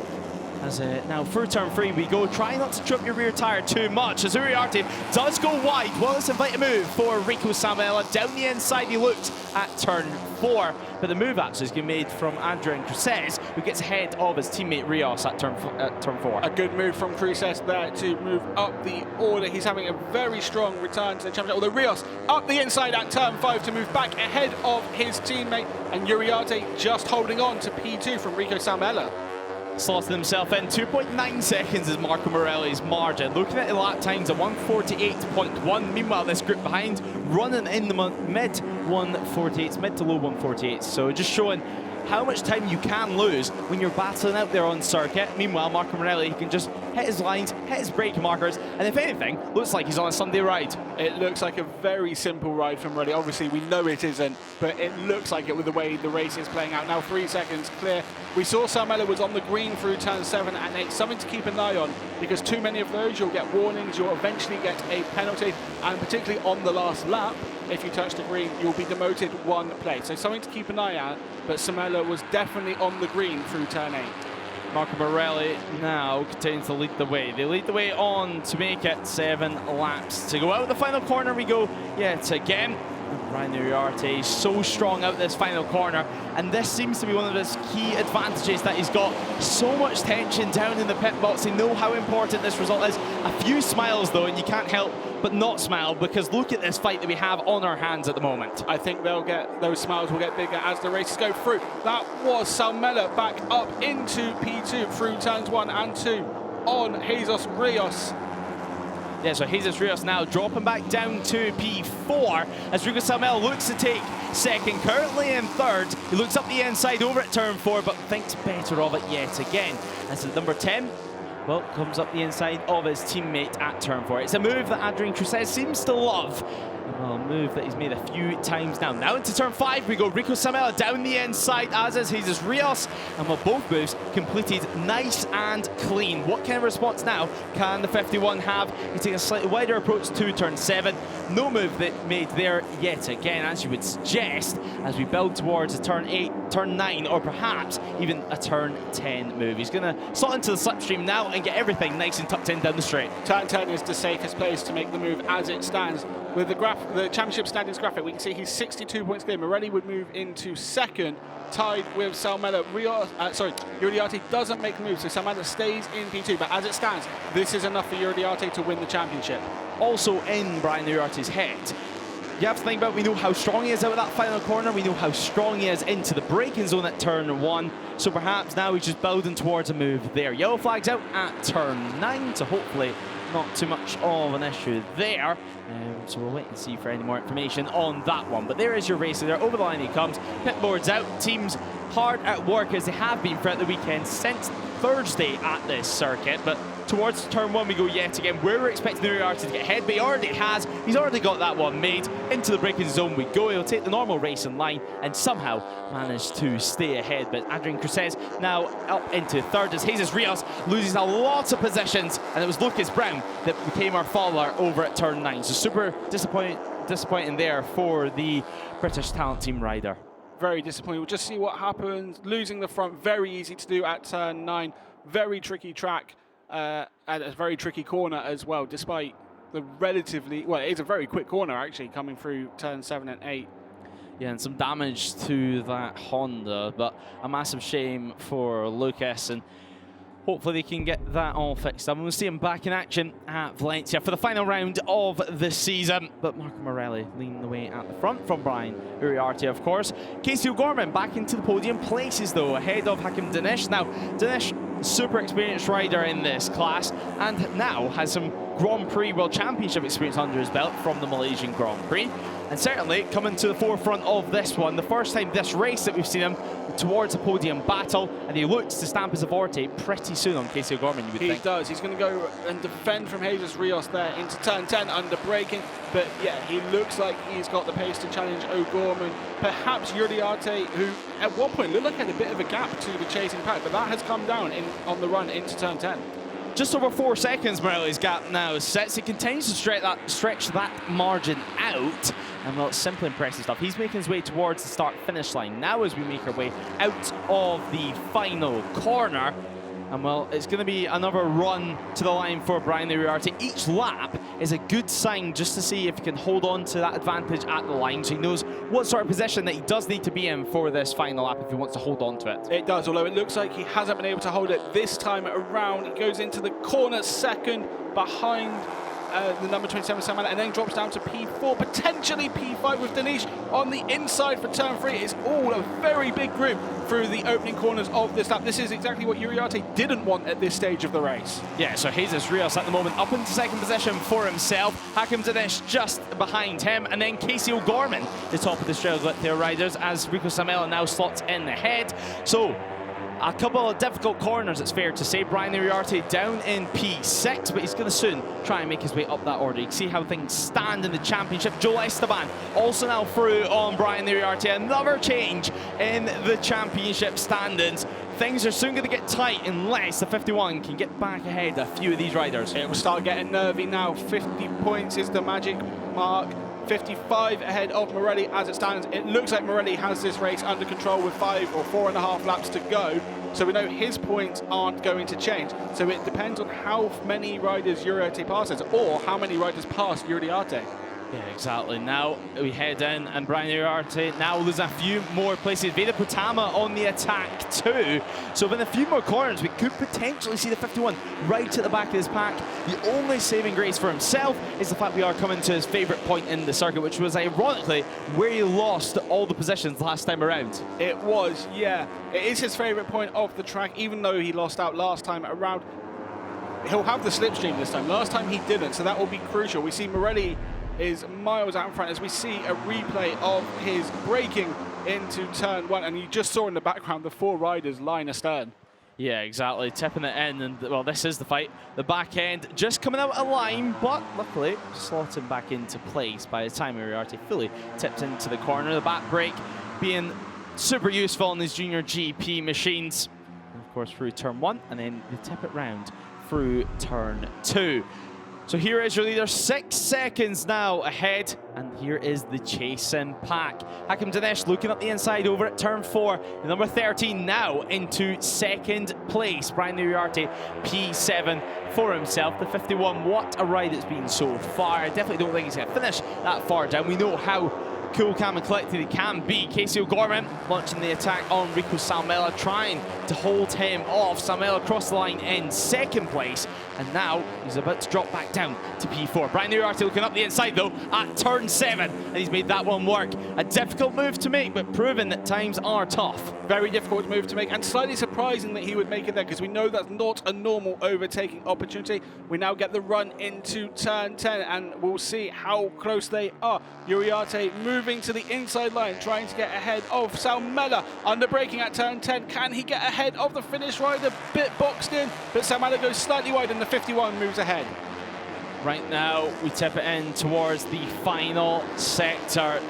As now through turn 3 we go. Try not to trip your rear tyre too much as Uriarte does go wide. Well, let's invite a move for Rico Salmela. Down the inside he looked at turn 4, but the move actually is getting made from Adrian Crusez, who gets ahead of his teammate Rios at turn 4. A good move from Crusez there to move up the order. He's having a very strong return to the championship. Although Rios up the inside at turn 5 to move back ahead of his teammate, and Uriarte just holding on to P2 from Rico Salmela. Slotted himself in. 2.9 seconds is Marco Morelli's margin. Looking at the lap times at 1:48.1. Meanwhile, this group behind running in the mid 1:48s, mid to low 1:48s. So just showing how much time you can lose when you're battling out there on circuit. Meanwhile, Marco Morelli, he can just hit his lines, hit his brake markers, and if anything, looks like he's on a Sunday ride. It looks like a very simple ride from Morelli. Obviously, we know it isn't, but it looks like it with the way the race is playing out. Now 3 seconds clear. We saw Salmela was on the green through turn 7 and 8. Something to keep an eye on, because too many of those, you'll get warnings, you'll eventually get a penalty, and particularly on the last lap, if you touch the green, you'll be demoted 1 place. So something to keep an eye out, but Salmela was definitely on the green through turn 8. Marco Morelli now continues to lead the way. They lead the way on to make it 7 laps to go. Out the final corner we go yet again. Brian Uriarte is so strong out this final corner, and this seems to be one of his key advantages, that he's got so much tension down in the pit box. They know how important this result is. A few smiles though, and you can't help but not smile, because look at this fight that we have on our hands at the moment. I think those smiles will get bigger as the races go through. That was Salmela back up into P2 through turns 1 and 2 on Jesus Rios. Yeah, so Jesus Rios now dropping back down to P4 as Rico Salmela looks to take second, currently in third. He looks up the inside over at turn 4, but thinks better of it yet again. As the number 10, well, comes up the inside of his teammate at turn 4. It's a move that Adrian Crusez seems to love. A move that he's made a few times now. Now into turn 5 we go. Rico Samela down the inside, as is Jesus Rios. And with both moves completed nice and clean. What kind of response now can the 51 have? He's taking a slightly wider approach to turn 7. No move that made there yet again, as you would suggest, as we build towards a turn 8, turn 9, or perhaps even a turn 10 move. He's going to slot into the slipstream now and get everything nice and tucked in down the straight. Turn 10 is the safest place to make the move as it stands. With the championship standings graphic, we can see he's 62 points clear. Morelli would move into second, tied with Salmela. Uriarte doesn't make the move, so Salmela stays in P2. But as it stands, this is enough for Uriarte to win the championship. Also in Brian Uriarte's head, you have to think about, we know how strong he is out of that final corner. We know how strong he is into the braking zone at turn 1. So perhaps now he's just building towards a move there. Yellow flag's out at turn 9, so hopefully not too much of an issue there. So we'll wait and see for any more information on that one. But there is your racer there. Over the line he comes. Pit board's out. Teams hard at work, as they have been throughout the weekend since Thursday at this circuit. But towards turn 1 we go yet again, where we're expecting Uriarte to get ahead, but he already has. He's already got that one made. Into the braking zone we go. He'll take the normal racing line and somehow manage to stay ahead. But Adrian Cruces now up into third as Jesus Rios loses a lot of positions, and it was Lucas Brown that became our follower over at turn 9. So super disappointing there for the British Talent Team rider. Very disappointing. We'll just see what happens. Losing the front, very easy to do at turn 9. Very tricky track. And a very tricky corner as well, despite the relatively, well, it is a very quick corner actually, coming through turn 7 and 8. Yeah, and some damage to that Honda, but a massive shame for Lucas, and hopefully they can get that all fixed up. And we'll see him back in action at Valencia for the final round of the season. But Marco Morelli leading the way at the front from Brian Uriarte, of course. Casey O'Gorman back into the podium places, though, ahead of Hakim Dinesh. Now, Dinesh, super experienced rider in this class, and now has some Grand Prix World Championship experience under his belt from the Malaysian Grand Prix. And certainly coming to the forefront of this one, the first time this race that we've seen him towards a podium battle, and he looks to stamp his authority pretty soon on Casey O'Gorman, you would think. He does. He's going to go and defend from Jesus Rios there into turn 10 under braking. But yeah, he looks like he's got the pace to challenge O'Gorman. Perhaps Uriarte, who at one point looked like he had a bit of a gap to the chasing pack, but that has come down on the run into turn 10. Just over 4 seconds Morelli's gap now sits. He continues to stretch that margin out. And well, it's simply impressive stuff. He's making his way towards the start-finish line now as we make our way out of the final corner. And well, it's going to be another run to the line for Brian Uriarte. Each lap is a good sign just to see if he can hold on to that advantage at the line, so he knows what sort of position that he does need to be in for this final lap if he wants to hold on to it. It does, although it looks like he hasn't been able to hold it this time around. He goes into the corner second behind the number 27 Salmela, and then drops down to P4, potentially P5 with Dinesh on the inside for turn 3. It's all a very big group through the opening corners of this lap. This is exactly what Uriarte didn't want at this stage of the race. Yeah, so Jesus Rios at the moment up into second position for himself. Hakim Dinesh just behind him, and then Casey O'Gorman, the top of the Trails with their riders, as Rico Samela now slots in ahead. So a couple of difficult corners, it's fair to say. Brian Uriarte down in P6, but he's going to soon try and make his way up that order. You can see how things stand in the championship. Joel Esteban also now through on Brian Uriarte. Another change in the championship standings. Things are soon going to get tight unless the 51 can get back ahead a few of these riders. It will start getting nervy now. 50 points is the magic mark. 55 ahead of Morelli as it stands. It looks like Morelli has this race under control with 5 or 4.5 laps to go. So we know his points aren't going to change. So it depends on how many riders Uriarte passes, or how many riders pass Uriarte. Yeah, exactly. Now we head in, and Brian Uriarte now loses a few more places. Veda Putama on the attack too. So within a few more corners, we could potentially see the 51 right at the back of his pack. The only saving grace for himself is the fact we are coming to his favourite point in the circuit, which was ironically where he lost all the positions last time around. It was, yeah. It is his favourite point of the track, even though he lost out last time around. He'll have the slipstream this time. Last time he didn't, so that will be crucial. We see Morelli is miles out in front as we see a replay of his braking into turn 1, and you just saw in the background the 4 riders line astern. Yeah, exactly. Tipping it in, and well, this is the fight. The back end just coming out of line, but luckily slotting back into place by the time Uriarte fully tipped into the corner. The back brake being super useful on these junior GP machines. And of course, through turn 1, and then they tip it round through turn 2. So here is your leader, 6 seconds now ahead, and here is the chasing pack. Hakim Dinesh looking up the inside over at turn 4. The number 13 now into second place. Brian Uriarte, P7 for himself. The 51, what a ride it's been so far. I definitely don't think he's going to finish that far down. We know how cool, calm and collected he can be. Casey O'Gorman launching the attack on Rico Salmela, trying to hold him off. Salmela across the line in second place, and now he's about to drop back down to P4. Brian Uriarte looking up the inside though at turn 7, and he's made that one work. A difficult move to make, but proven that times are tough. Very difficult move to make, and slightly surprising that he would make it there, because we know that's not a normal overtaking opportunity. We now get the run into turn 10, and we'll see how close they are. Uriarte moving to the inside line, trying to get ahead of Salmela. Under braking at turn 10, can he get ahead of the Finnish rider? Bit boxed in, but Salmela goes slightly wide, and the 51 moves ahead. Right now, we tip it in towards the final sector.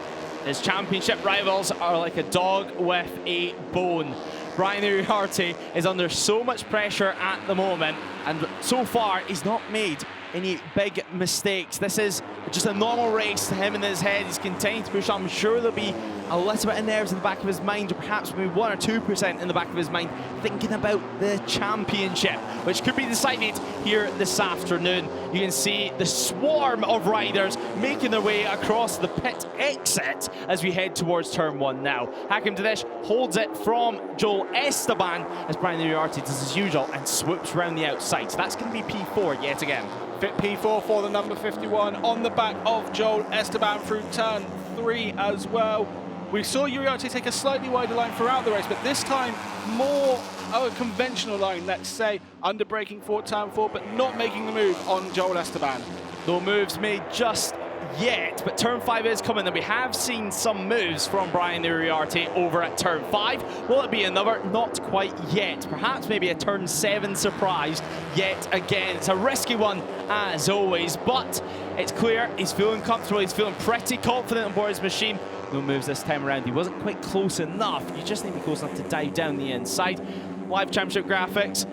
His championship rivals are like a dog with a bone. Brian Uriarte is under so much pressure at the moment, and so far he's not made any big mistakes. This is just a normal race to him in his head. He's continuing to push on. I'm sure there'll be a little bit of nerves in the back of his mind, or perhaps maybe 1 or 2% in the back of his mind, thinking about the championship, which could be decided here this afternoon. You can see the swarm of riders making their way across the pit exit as we head towards turn 1 now. Hakim Dinesh holds it from Joel Esteban as Brian Uriarte does as usual and swoops around the outside. So that's going to be P4 yet again. Fit P4 for the number 51 on the back of Joel Esteban through turn 3 as well. We saw Uriarte take a slightly wider line throughout the race, but this time more of a conventional line, let's say, under braking for turn 4, but not making the move on Joel Esteban. No moves made just yet, but turn 5 is coming, and we have seen some moves from Brian Uriarte over at turn 5. Will it be another? Not quite yet. Perhaps maybe a turn 7 surprise yet again. It's a risky one as always, but it's clear he's feeling comfortable. He's feeling pretty confident on board his machine. No moves this time around. He wasn't quite close enough. You just need to be close enough to dive down the inside. Live championship graphics,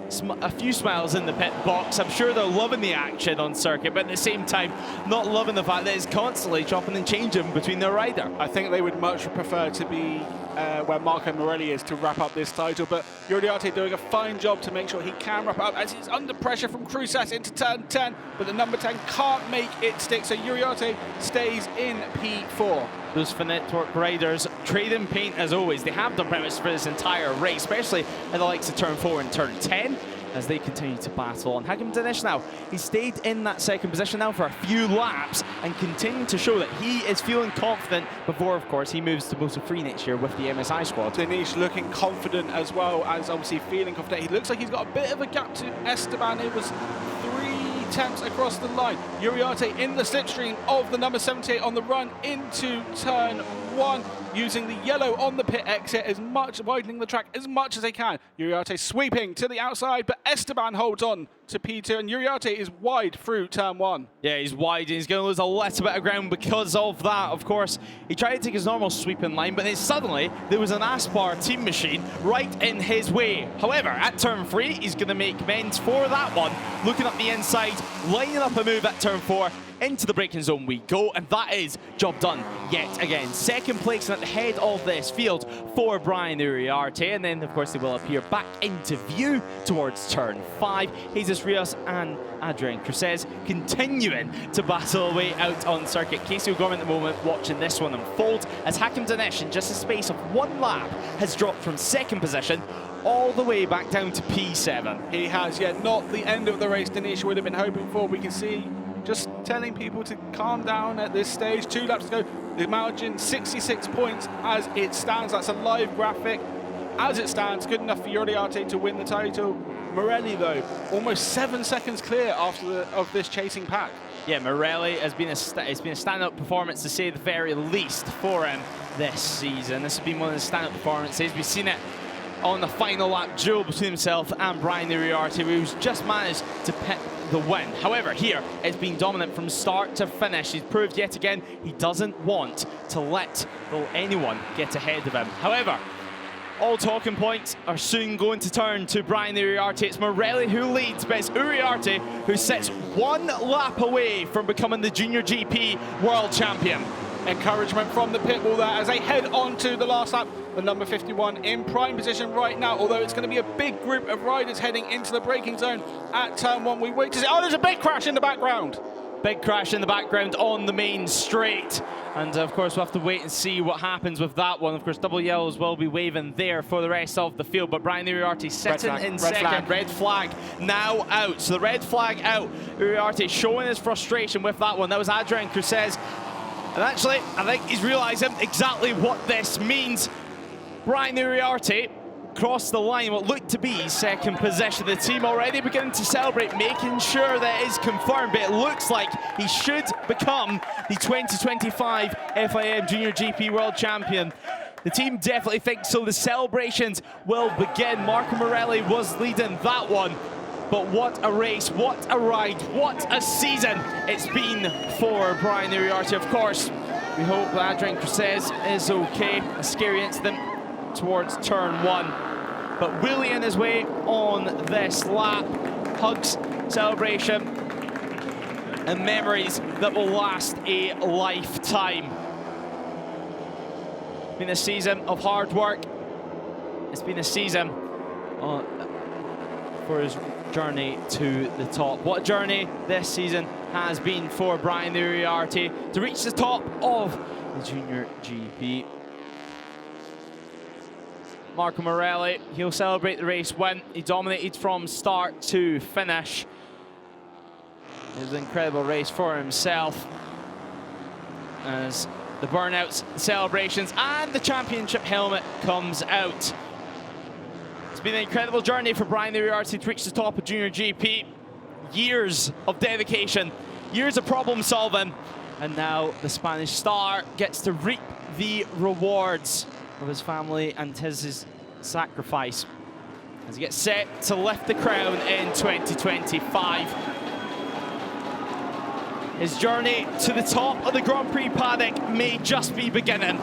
a few smiles in the pit box. I'm sure they're loving the action on circuit, but at the same time, not loving the fact that it's constantly chopping and changing between their rider. I think they would much prefer to be where Marco Morelli is to wrap up this title, but Uriarte doing a fine job to make sure he can wrap up as he's under pressure from Cruzat into turn 10, but the number 10 can't make it stick, so Uriarte stays in P4. Those Finetwork riders trading paint as always. They have done pretty much for this entire race, especially at the likes of turn 4 and turn 10, as they continue to battle on. Hakim Dinesh now, he stayed in that second position now for a few laps and continuing to show that he is feeling confident before, of course, he moves to Moto 3 next year with the MSI squad. Dinesh looking confident as well as obviously feeling confident. He looks like he's got a bit of a gap to Esteban. It was 3 attempts across the line. Uriarte in the slipstream of the number 78 on the run into turn 1, using the yellow on the pit exit as much, widening the track as much as they can. Uriarte sweeping to the outside, but Esteban holds on to P2, and Uriarte is wide through turn 1. Yeah, he's wide, and he's going to lose a little bit of ground because of that. Of course, he tried to take his normal sweeping line, but then suddenly there was an Aspar team machine right in his way. However, at turn 3, he's going to make amends for that one. Looking up the inside, lining up a move at turn 4. Into the braking zone we go, and that is job done yet again. Second place at the head of this field for Brian Uriarte, and then of course they will appear back into view towards turn 5. Jesus Rios and Adrian Cruzes continuing to battle away out on circuit. Casey O'Gorman at the moment watching this one unfold as Hakim Dinesh in just a space of 1 lap has dropped from second position all the way back down to P7. He has, yet not the end of the race Dinesh would have been hoping for. We can see just telling people to calm down at this stage. 2 laps to go. The margin 66 points as it stands. That's a live graphic. As it stands, good enough for Uriarte to win the title. Morelli, though, almost 7 seconds clear after of this chasing pack. Yeah, Morelli has been it's been a stand-up performance to say the very least for him this season. This has been one of the stand-up performances. We've seen it on the final lap duel between himself and Brian Uriarte, who's just managed to pick the win. However, here it's been dominant from start to finish. He's proved yet again he doesn't want to let anyone get ahead of him. However, all talking points are soon going to turn to Brian Uriarte. It's Morelli who leads, but it's Uriarte who sits one lap away from becoming the JuniorGP World Champion. Encouragement from the pit wall there as they head on to the last lap. The number 51 in prime position right now, although it's going to be a big group of riders heading into the braking zone at turn 1. We wait to see. Oh, there's a big crash in the background. Big crash in the background on the main straight. And of course, we'll have to wait and see what happens with that one. Of course, double yellows will be waving there for the rest of the field. But Brian Uriarte sitting in second. Red flag now out. So the red flag out. Uriarte showing his frustration with that one. That was Adrian Cruzes. And actually, I think he's realising exactly what this means. Brian Uriarte crossed the line, what looked to be second position. The team already beginning to celebrate, making sure that it is confirmed, but it looks like he should become the 2025 FIM Junior GP World Champion. The team definitely thinks so. The celebrations will begin. Marco Morelli was leading that one. But what a race, what a ride, what a season it's been for Brian Uriarte. Of course, we hope that Adrian Cruzes is okay. A scary incident towards turn 1. But wheeling his way on this lap, hugs, celebration, and memories that will last a lifetime. It's been a season of hard work. It's been a season for his journey to the top. What a journey this season has been for Brian Uriarte to reach the top of the Junior GP. Marco Morelli, he'll celebrate the race win. He dominated from start to finish. It was an incredible race for himself as the burnouts, the celebrations, and the championship helmet comes out. It's been an incredible journey for Brian Uriarte to reach the top of Junior GP. Years of dedication, years of problem solving, and now the Spanish star gets to reap the rewards of his family and his sacrifice as he gets set to lift the crown in 2025. His journey to the top of the Grand Prix paddock may just be beginning,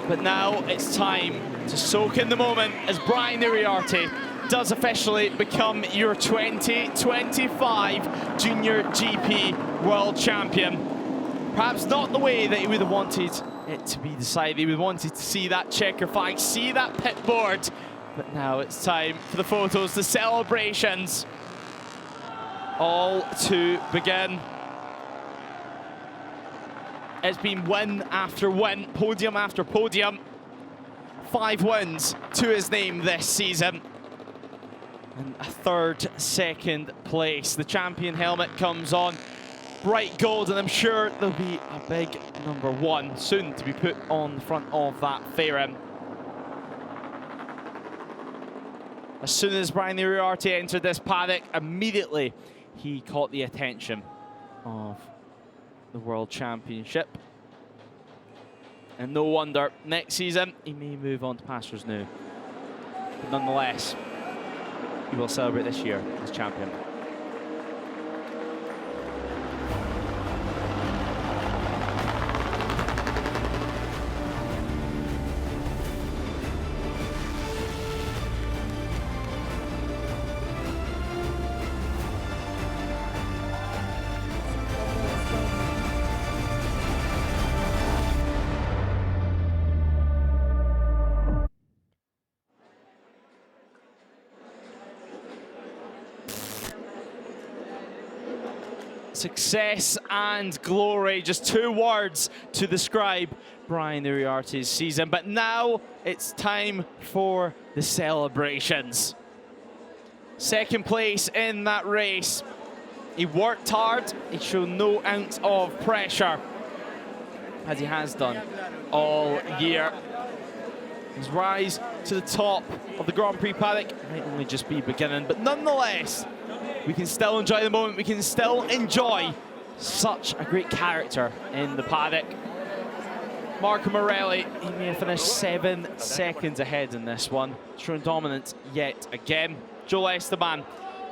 but now it's time to soak in the moment as Brian Uriarte does officially become your 2025 Junior GP World Champion. Perhaps not the way that he would have wanted it to be decided. He would have wanted to see that checker flag, see that pit board, but now it's time for the photos, the celebrations, all to begin. It's been win after win, podium after podium. 5 wins to his name this season. And a third, second place. The champion helmet comes on. Bright gold, and I'm sure there'll be a big number 1 soon to be put on the front of that fairing. As soon as Brian Uriarte entered this paddock, immediately he caught the attention of the World Championship. And no wonder, next season he may move on to pastures new. But nonetheless, he will celebrate this year as champion. Success and glory, just 2 words to describe Brian Uriarte's season. But now it's time for the celebrations. Second place in that race. He worked hard, he showed no ounce of pressure, as he has done all year. His rise to the top of the Grand Prix paddock might only just be beginning, but nonetheless, we can still enjoy the moment. We can still enjoy such a great character in the paddock. Marco Morelli, he may have finished 7 seconds ahead in this one, showing dominance yet again. Joel Esteban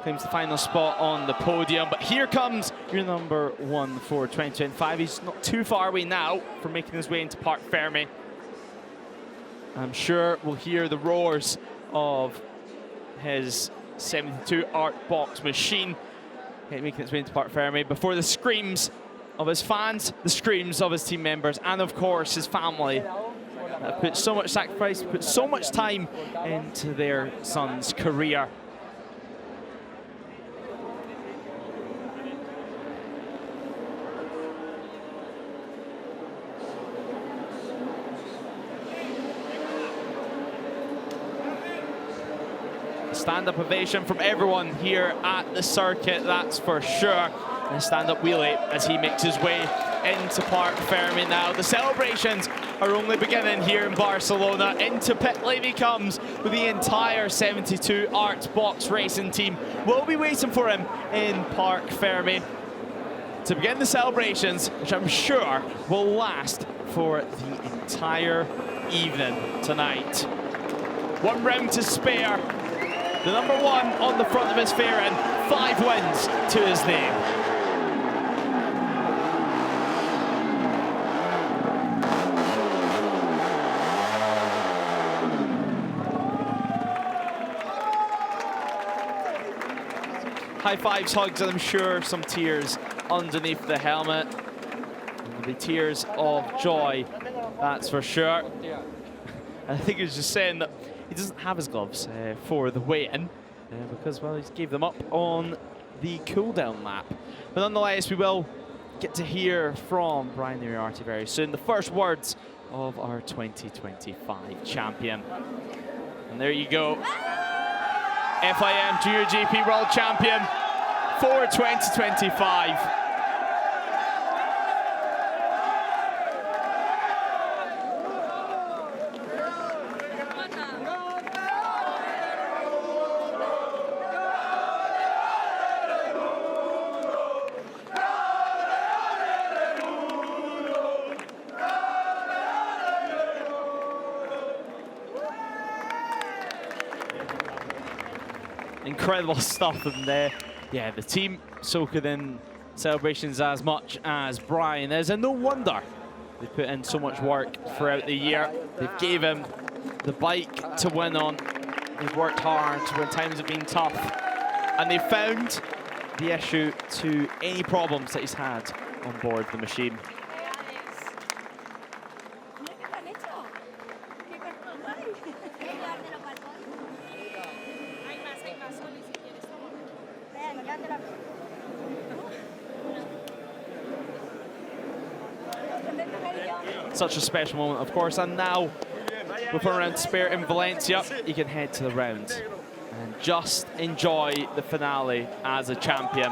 claims the final spot on the podium, but here comes your number 1 for 2025. He's not too far away now from making his way into Parc Fermé. I'm sure we'll hear the roars of his 72 art box machine making its way into Parc Fermé before the screams of his fans, the screams of his team members, and of course his family that put so much sacrifice, put so much time into their son's career. Stand-up ovation from everyone here at the circuit, that's for sure. And a stand-up wheelie as he makes his way into Parc Fermé now. The celebrations are only beginning here in Barcelona. Into pit lane he comes with the entire 72 Art Box racing team. We'll be waiting for him in Parc Fermé to begin the celebrations, which I'm sure will last for the entire evening tonight. 1 round to spare. The number 1 on the front of his fair end, 5 wins to his name. High fives, hugs, and I'm sure some tears underneath the helmet. There'll be tears of joy, that's for sure. I think he was just saying that he doesn't have his gloves for the weigh-in because, well, he gave them up on the cool-down lap. But nonetheless, we will get to hear from Brian Uriarte very soon. The first words of our 2025 champion. And there you go. FIM Junior GP World Champion for 2025. Incredible stuff in there. Yeah, the team soaking in celebrations as much as Brian is, and no wonder they put in so much work throughout the year. They've gave him the bike to win on. They've worked hard when times have been tough, and they found the issue to any problems that he's had on board the machine. Such a special moment, of course, and now with a round to spare in Valencia, he can head to the round and just enjoy the finale as a champion.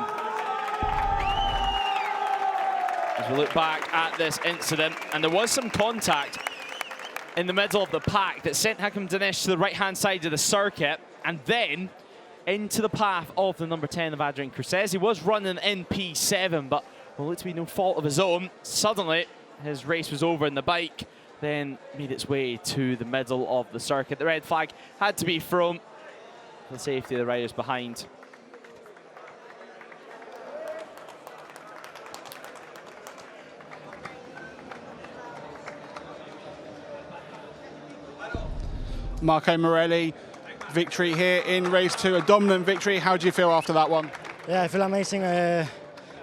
As we look back at this incident, and there was some contact in the middle of the pack that sent Hakim Dinesh to the right-hand side of the circuit and then into the path of the number 10 of Adrian Cruces. He was running in P7, but well, it's been no fault of his own. Suddenly, his race was over and the bike then made its way to the middle of the circuit. The red flag had to be thrown for the safety of the riders behind. Marco Morelli, victory here in race 2, a dominant victory. How do you feel after that one? Yeah, I feel amazing.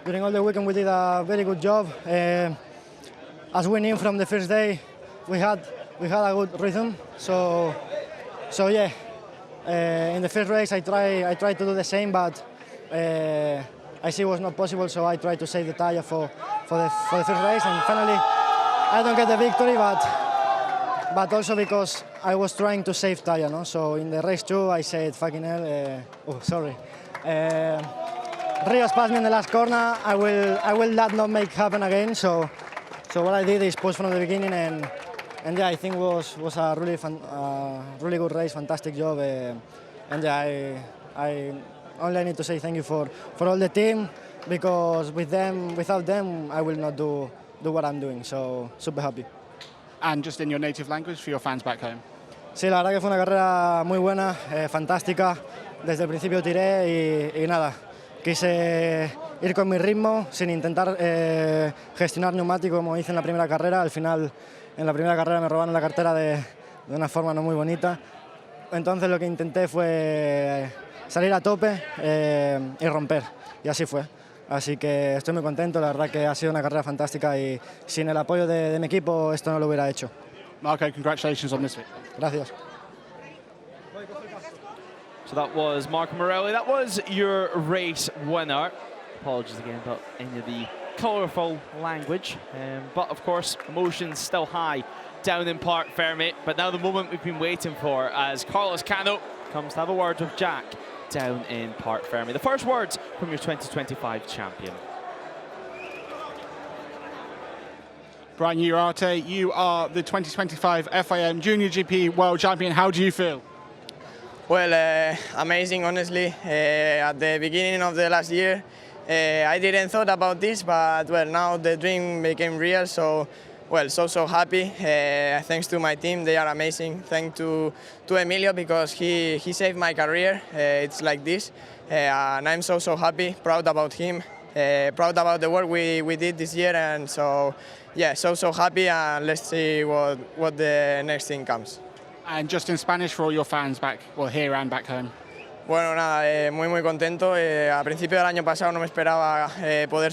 During all the weekend we did a very good job. As we knew from the first day, we had a good rhythm. So yeah, in the first race I tried to do the same, but I see it was not possible. So I tried to save the tire for the first race, and finally I don't get the victory, but also because I was trying to save tire. No? So in the race 2 I said fucking hell. Oh, sorry. Rios passed me in the last corner. I will not make happen again. So what I did is push from the beginning, and yeah, I think was a really good race, fantastic job, and yeah, I only need to say thank you for all the team, because without them, I will not do what I'm doing. So super happy. and just in your native language for your fans back home. Sí, la verdad que fue una carrera muy buena, fantástica. Desde el principio tiré y nada, quise ir con mi ritmo sin intentar gestionar neumático como hice en la primera carrera. Al final, en la primera carrera me robaron la cartera de una forma no muy bonita. Entonces lo que intenté fue salir a tope y romper, y así fue. Así que estoy muy contento, la verdad que ha sido una carrera fantástica y sin el apoyo de mi equipo esto no lo hubiera hecho. Marco, congratulations on this victory. Gracias. So that was Marco Morelli. That was your race winner. Apologies again about any of the colourful language. But of course, emotions still high down in Parc Fermé. But now the moment we've been waiting for as Carlos Cano comes to have a word with Jack down in Parc Fermé. The first words from your 2025 champion. Brian Uriarte, you are the 2025 FIM JuniorGP World Champion. How do you feel? Well, amazing, honestly. At the beginning of the last year, I didn't thought about this, but well, now the dream became real. So, well, so happy. Thanks to my team, they are amazing. Thanks to Emilio because he saved my career. It's like this, and I'm so happy, proud about him, proud about the work we did this year, and so yeah, so happy. And let's see what the next thing comes. And just in Spanish for all your fans back, well, here and back home. Bueno, nada, muy contento. A principio del año pasado no me esperaba poder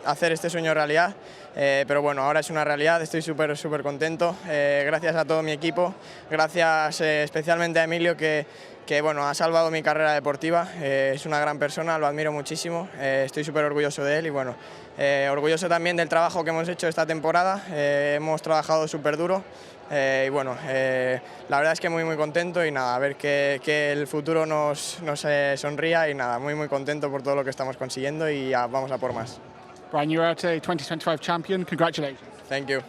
hacer este sueño realidad, pero bueno, ahora es una realidad, estoy súper contento. Gracias a todo mi equipo, gracias especialmente a Emilio que bueno, ha salvado mi carrera deportiva. Es una gran persona, lo admiro muchísimo, estoy súper orgulloso de él y bueno, orgulloso también del trabajo que hemos hecho esta temporada. Hemos trabajado súper duro. Y bueno, la verdad es que muy contento y nada, a ver que el futuro nos sonría y nada, muy contento por todo lo que estamos consiguiendo y ya vamos a por más. Brian Uriarte, 2025 champion, congratulations. Thank you.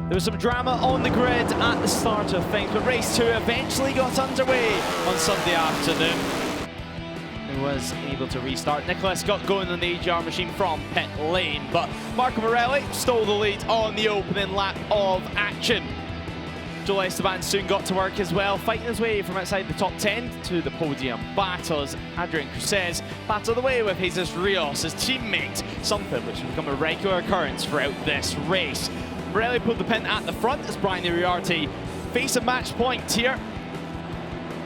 There was some drama on the grid at the start of things, but race 2 eventually got underway on Sunday afternoon. Was able to restart. Nicholas got going on the AGR machine from pit lane, but Marco Morelli stole the lead on the opening lap of action. Joel Esteban soon got to work as well, fighting his way from outside the top 10 to the podium battle as Adrian Cruzes battled away with Jesus Rios, his teammate, something which has become a regular occurrence throughout this race. Morelli pulled the pin at the front as Brian Uriarte faced a match point here.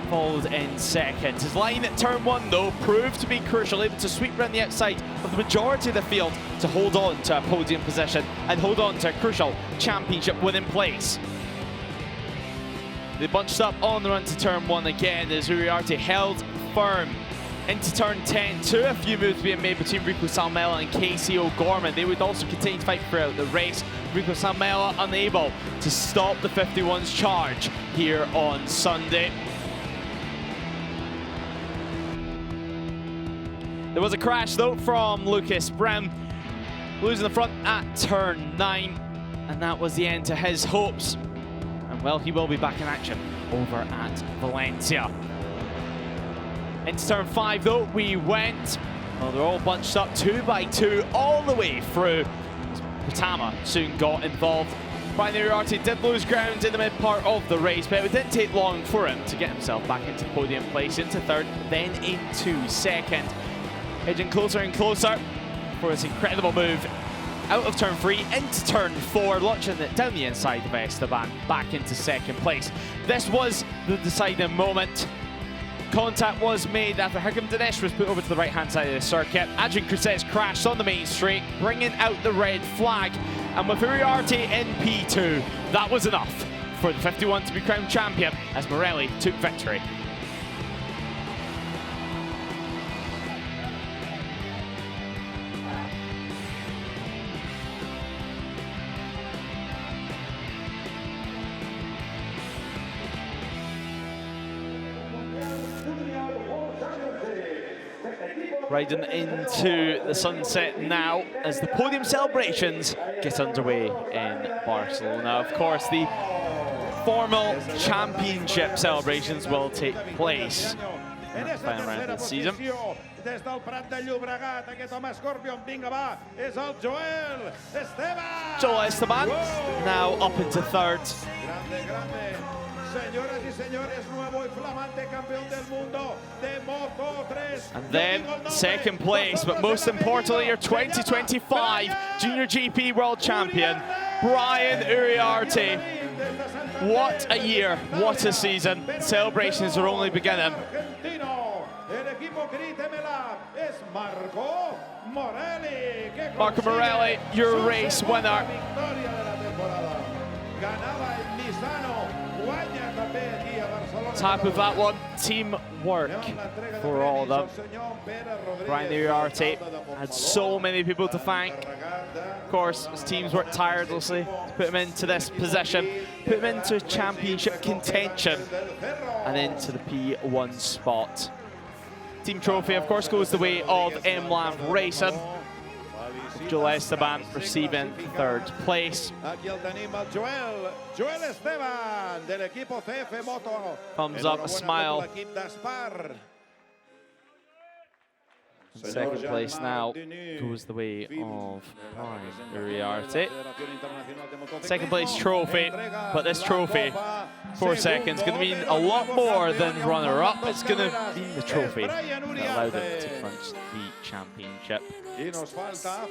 Followed in second. His line at turn 1 though proved to be crucial, able to sweep around the outside of the majority of the field to hold on to a podium position and hold on to a crucial championship winning place. They bunched up on the run to turn 1 again as Uriarte held firm into turn 10. A few moves being made between Rico Salmela and Casey O'Gorman. They would also continue to fight throughout the race. Rico Salmela unable to stop the 51's charge here on Sunday. There was a crash though from Lucas Brown, losing the front at turn 9, and that was the end to his hopes. And well, he will be back in action over at Valencia. Into turn 5 though we went. Well, they're all bunched up 2 by 2 all the way through. Patama soon got involved. Brian Uriarte did lose ground in the mid part of the race, but it didn't take long for him to get himself back into podium place, into third, then into second. Edging closer and closer for this incredible move out of turn 3 into turn 4, launching it down the inside of Esteban, back into second place. This was the deciding moment. Contact was made after Hakim Dinesh was put over to the right-hand side of the circuit. Adrian Cruzes crashed on the main straight, bringing out the red flag. And with Uriarte in P2, that was enough for the 51 to be crowned champion as Morelli took victory. Riding into the sunset now as the podium celebrations get underway in Barcelona. Of course, the formal championship celebrations will take place en esa final round tercera of the season. posició. Des del Prat de Llobregat, aquest home Scorpion, vinga va, és el Joel Esteban. Joel Esteban, now up into third. Grande, grande. Señoras y señores, nuevo y flamante campeón del mundo de Moto3. And then second place, but most importantly, your 2025 Junior GP World Champion, Brian Uriarte. What a year, what a season. Celebrations are only beginning. El equipo Gritemela es Marco Morelli. Marco Morelli, your race winner. Victoria de la temporada. Ganaba el Misano. Guanya també aquí a Barcelona. Top of that one, teamwork for all of them. Brian Uriarte had so many people to thank. Of course, his teams worked tirelessly to put him into this position, put him into championship contention, and into the P1 spot. Team trophy, of course, goes the way of M-Land Racing. Joel Esteban receiving third place. Aquí el tenim, el Joel Esteban, del equipo CF Moto. Thumbs up, a smile. L'equip d'Espar. Second place now goes the way of Brian Uriarte. Second place trophy, but this trophy, 4 seconds, going to mean a lot more than runner-up. It's going to mean the trophy that allowed him to clinch the championship. Y nos falta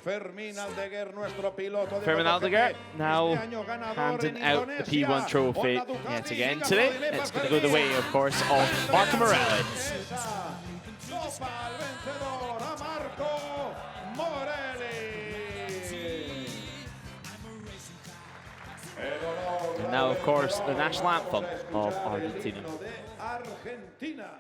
Fermín Aldeguer, nuestro piloto de Fermín Aldeguer now este año ganador handing en out the Indonesia. P1 trophy yet again today. It's going to go the way, of course, of Marco Morelli. Copa al vencedor, a Marco Morelli. And now, of course, the national anthem of Argentina. Argentina.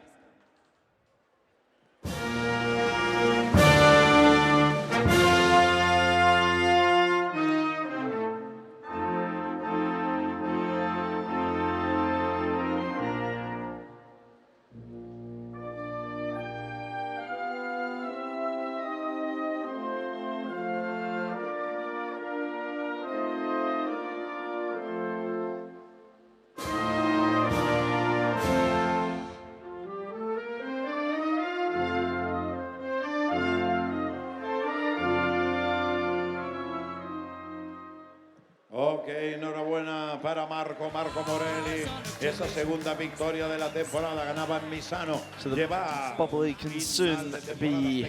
Ok, enhorabuena para Marco Morelli. Esa segunda victoria de la temporada, ganaba en Misano. So the bubble can soon be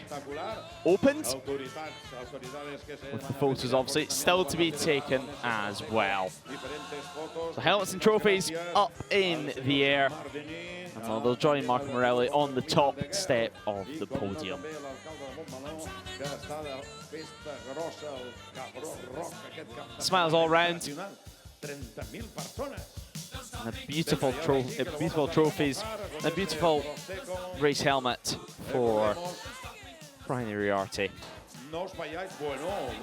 opened, with the photos obviously still to be taken as well. So helmets and trophies up in the air, and well, they'll join Marco Morelli on the top step of the podium. Smiles all round. And beautiful trophies, and a beautiful race helmet for Brian Uriarte.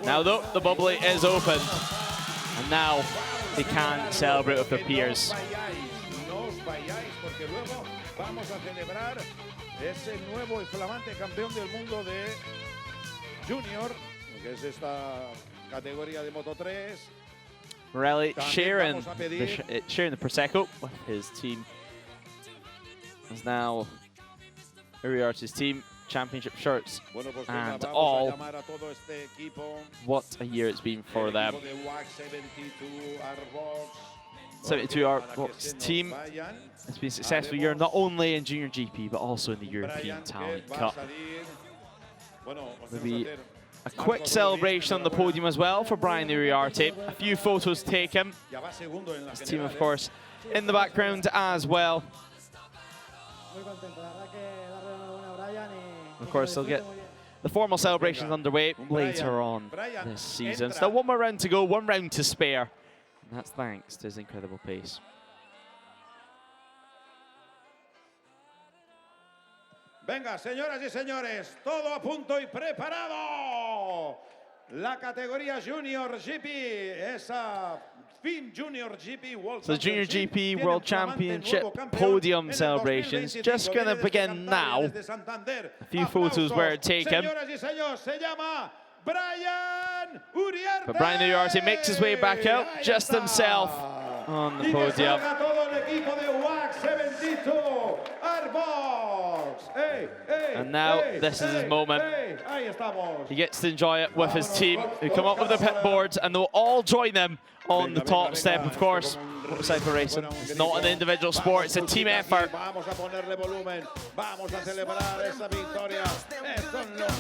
Now though, the bubbly is open, and now they can celebrate with their peers. Ese nuevo y flamante campeón del mundo de Junior, que es esta categoría de Moto3. Morelli sharing the Prosecco with his team. As now Uriarte's team championship shirts and all. What a year it's been for them. 72 Artbox team. It's been a successful year not only in Junior GP but also in the European Talent Cup. There'll be a quick celebration on the podium as well for Brian Uriarte. A few photos taken. His team, of course, in the background as well. Of course, they'll get the formal celebrations underway later on this season. Still one more round to go, one round to spare. And that's thanks to his incredible pace. Venga, señoras y señores, todo a punto y preparado. La categoría Junior GP, esa FIM Junior GP World So the Junior GP World Championship podium celebrations just going to begin now. A few photos were taken. But Brian Uriarte makes his way back out, just himself on the podium. box. Hey, hey, And now hey, this is his hey, moment. hey. Ahí estamos. He gets to enjoy it with his team, who come up with the pit boards, and they'll all join them on the top step, of course. Motorcycle racing, it's not an individual sport, it's a team effort.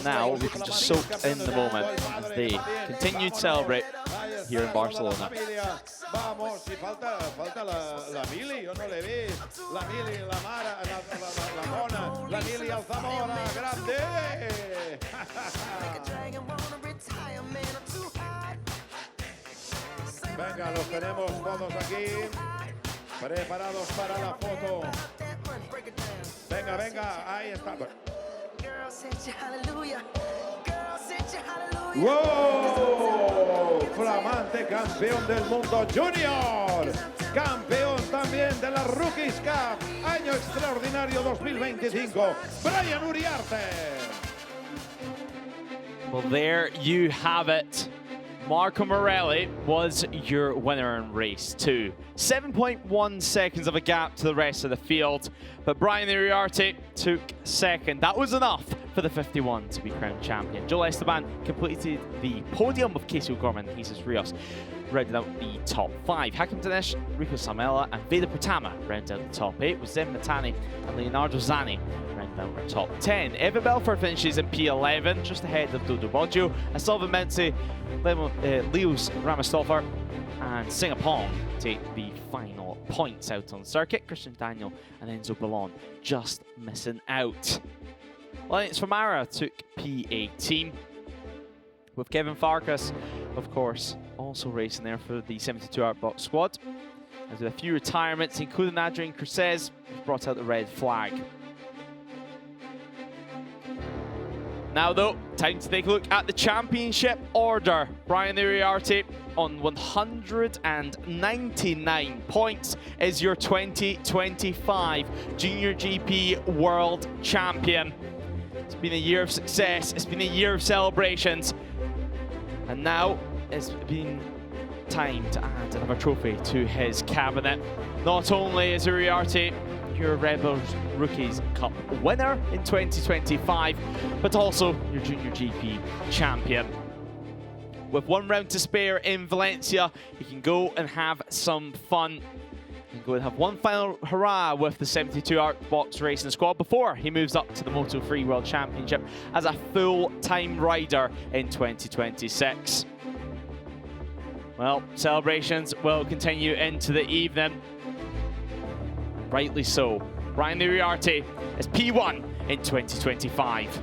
Now we can just soak in the moment as they continue to celebrate here in Barcelona. Vamos, si falta la Mili, yo no le vi. La Mili, la Mara, la Mona, la Mili Alzamora, grande. Venga, los tenemos todos aquí, preparados para la foto. Venga, venga, ahí está. ¡Wow! Flamante campeón del mundo junior. Campeón también de la Rookies Cup. Año extraordinario 2025. Brian Uriarte. Well, there you have it. Marco Morelli was your winner in race 2. 7.1 seconds of a gap to the rest of the field, but Brian Uriarte took second. That was enough for the 51 to be crowned champion. Joel Esteban completed the podium with Casey O'Gorman and Jesus Rios rounded out the top 5. Hakim Dinesh, Rico Samela and Veda Pratama rounded out the top 8, with Zem Matani and Leonardo Zani rounded out our top 10. Evan Belfort finishes in P11, just ahead of Dodo Boggio, and Sylvan Menzi, Leos Ramastoffer and Singapong take the final points out on the circuit. Christian Daniel and Enzo Ballon just missing out. Lance Famara took P18, with Kevin Farkas, of course, also racing there for the 72-hour box squad. And with a few retirements, including Adrian Cruces, who's brought out the red flag. Now though, time to take a look at the championship order. Brian Uriarte on 199 points is your 2025 Junior GP World Champion. It's been a year of success, it's been a year of celebrations, and now it's been time to add another trophy to his cabinet. Not only is Uriarte your Red Bull Rookies Cup winner in 2025, but also your Junior GP champion. With 1 round to spare in Valencia, he can go and have some fun. He can go and have one final hurrah with the 72-hour box racing squad before he moves up to the Moto3 World Championship as a full-time rider in 2026. Well, celebrations will continue into the evening. Rightly so. Brian Uriarte is P1 in 2025.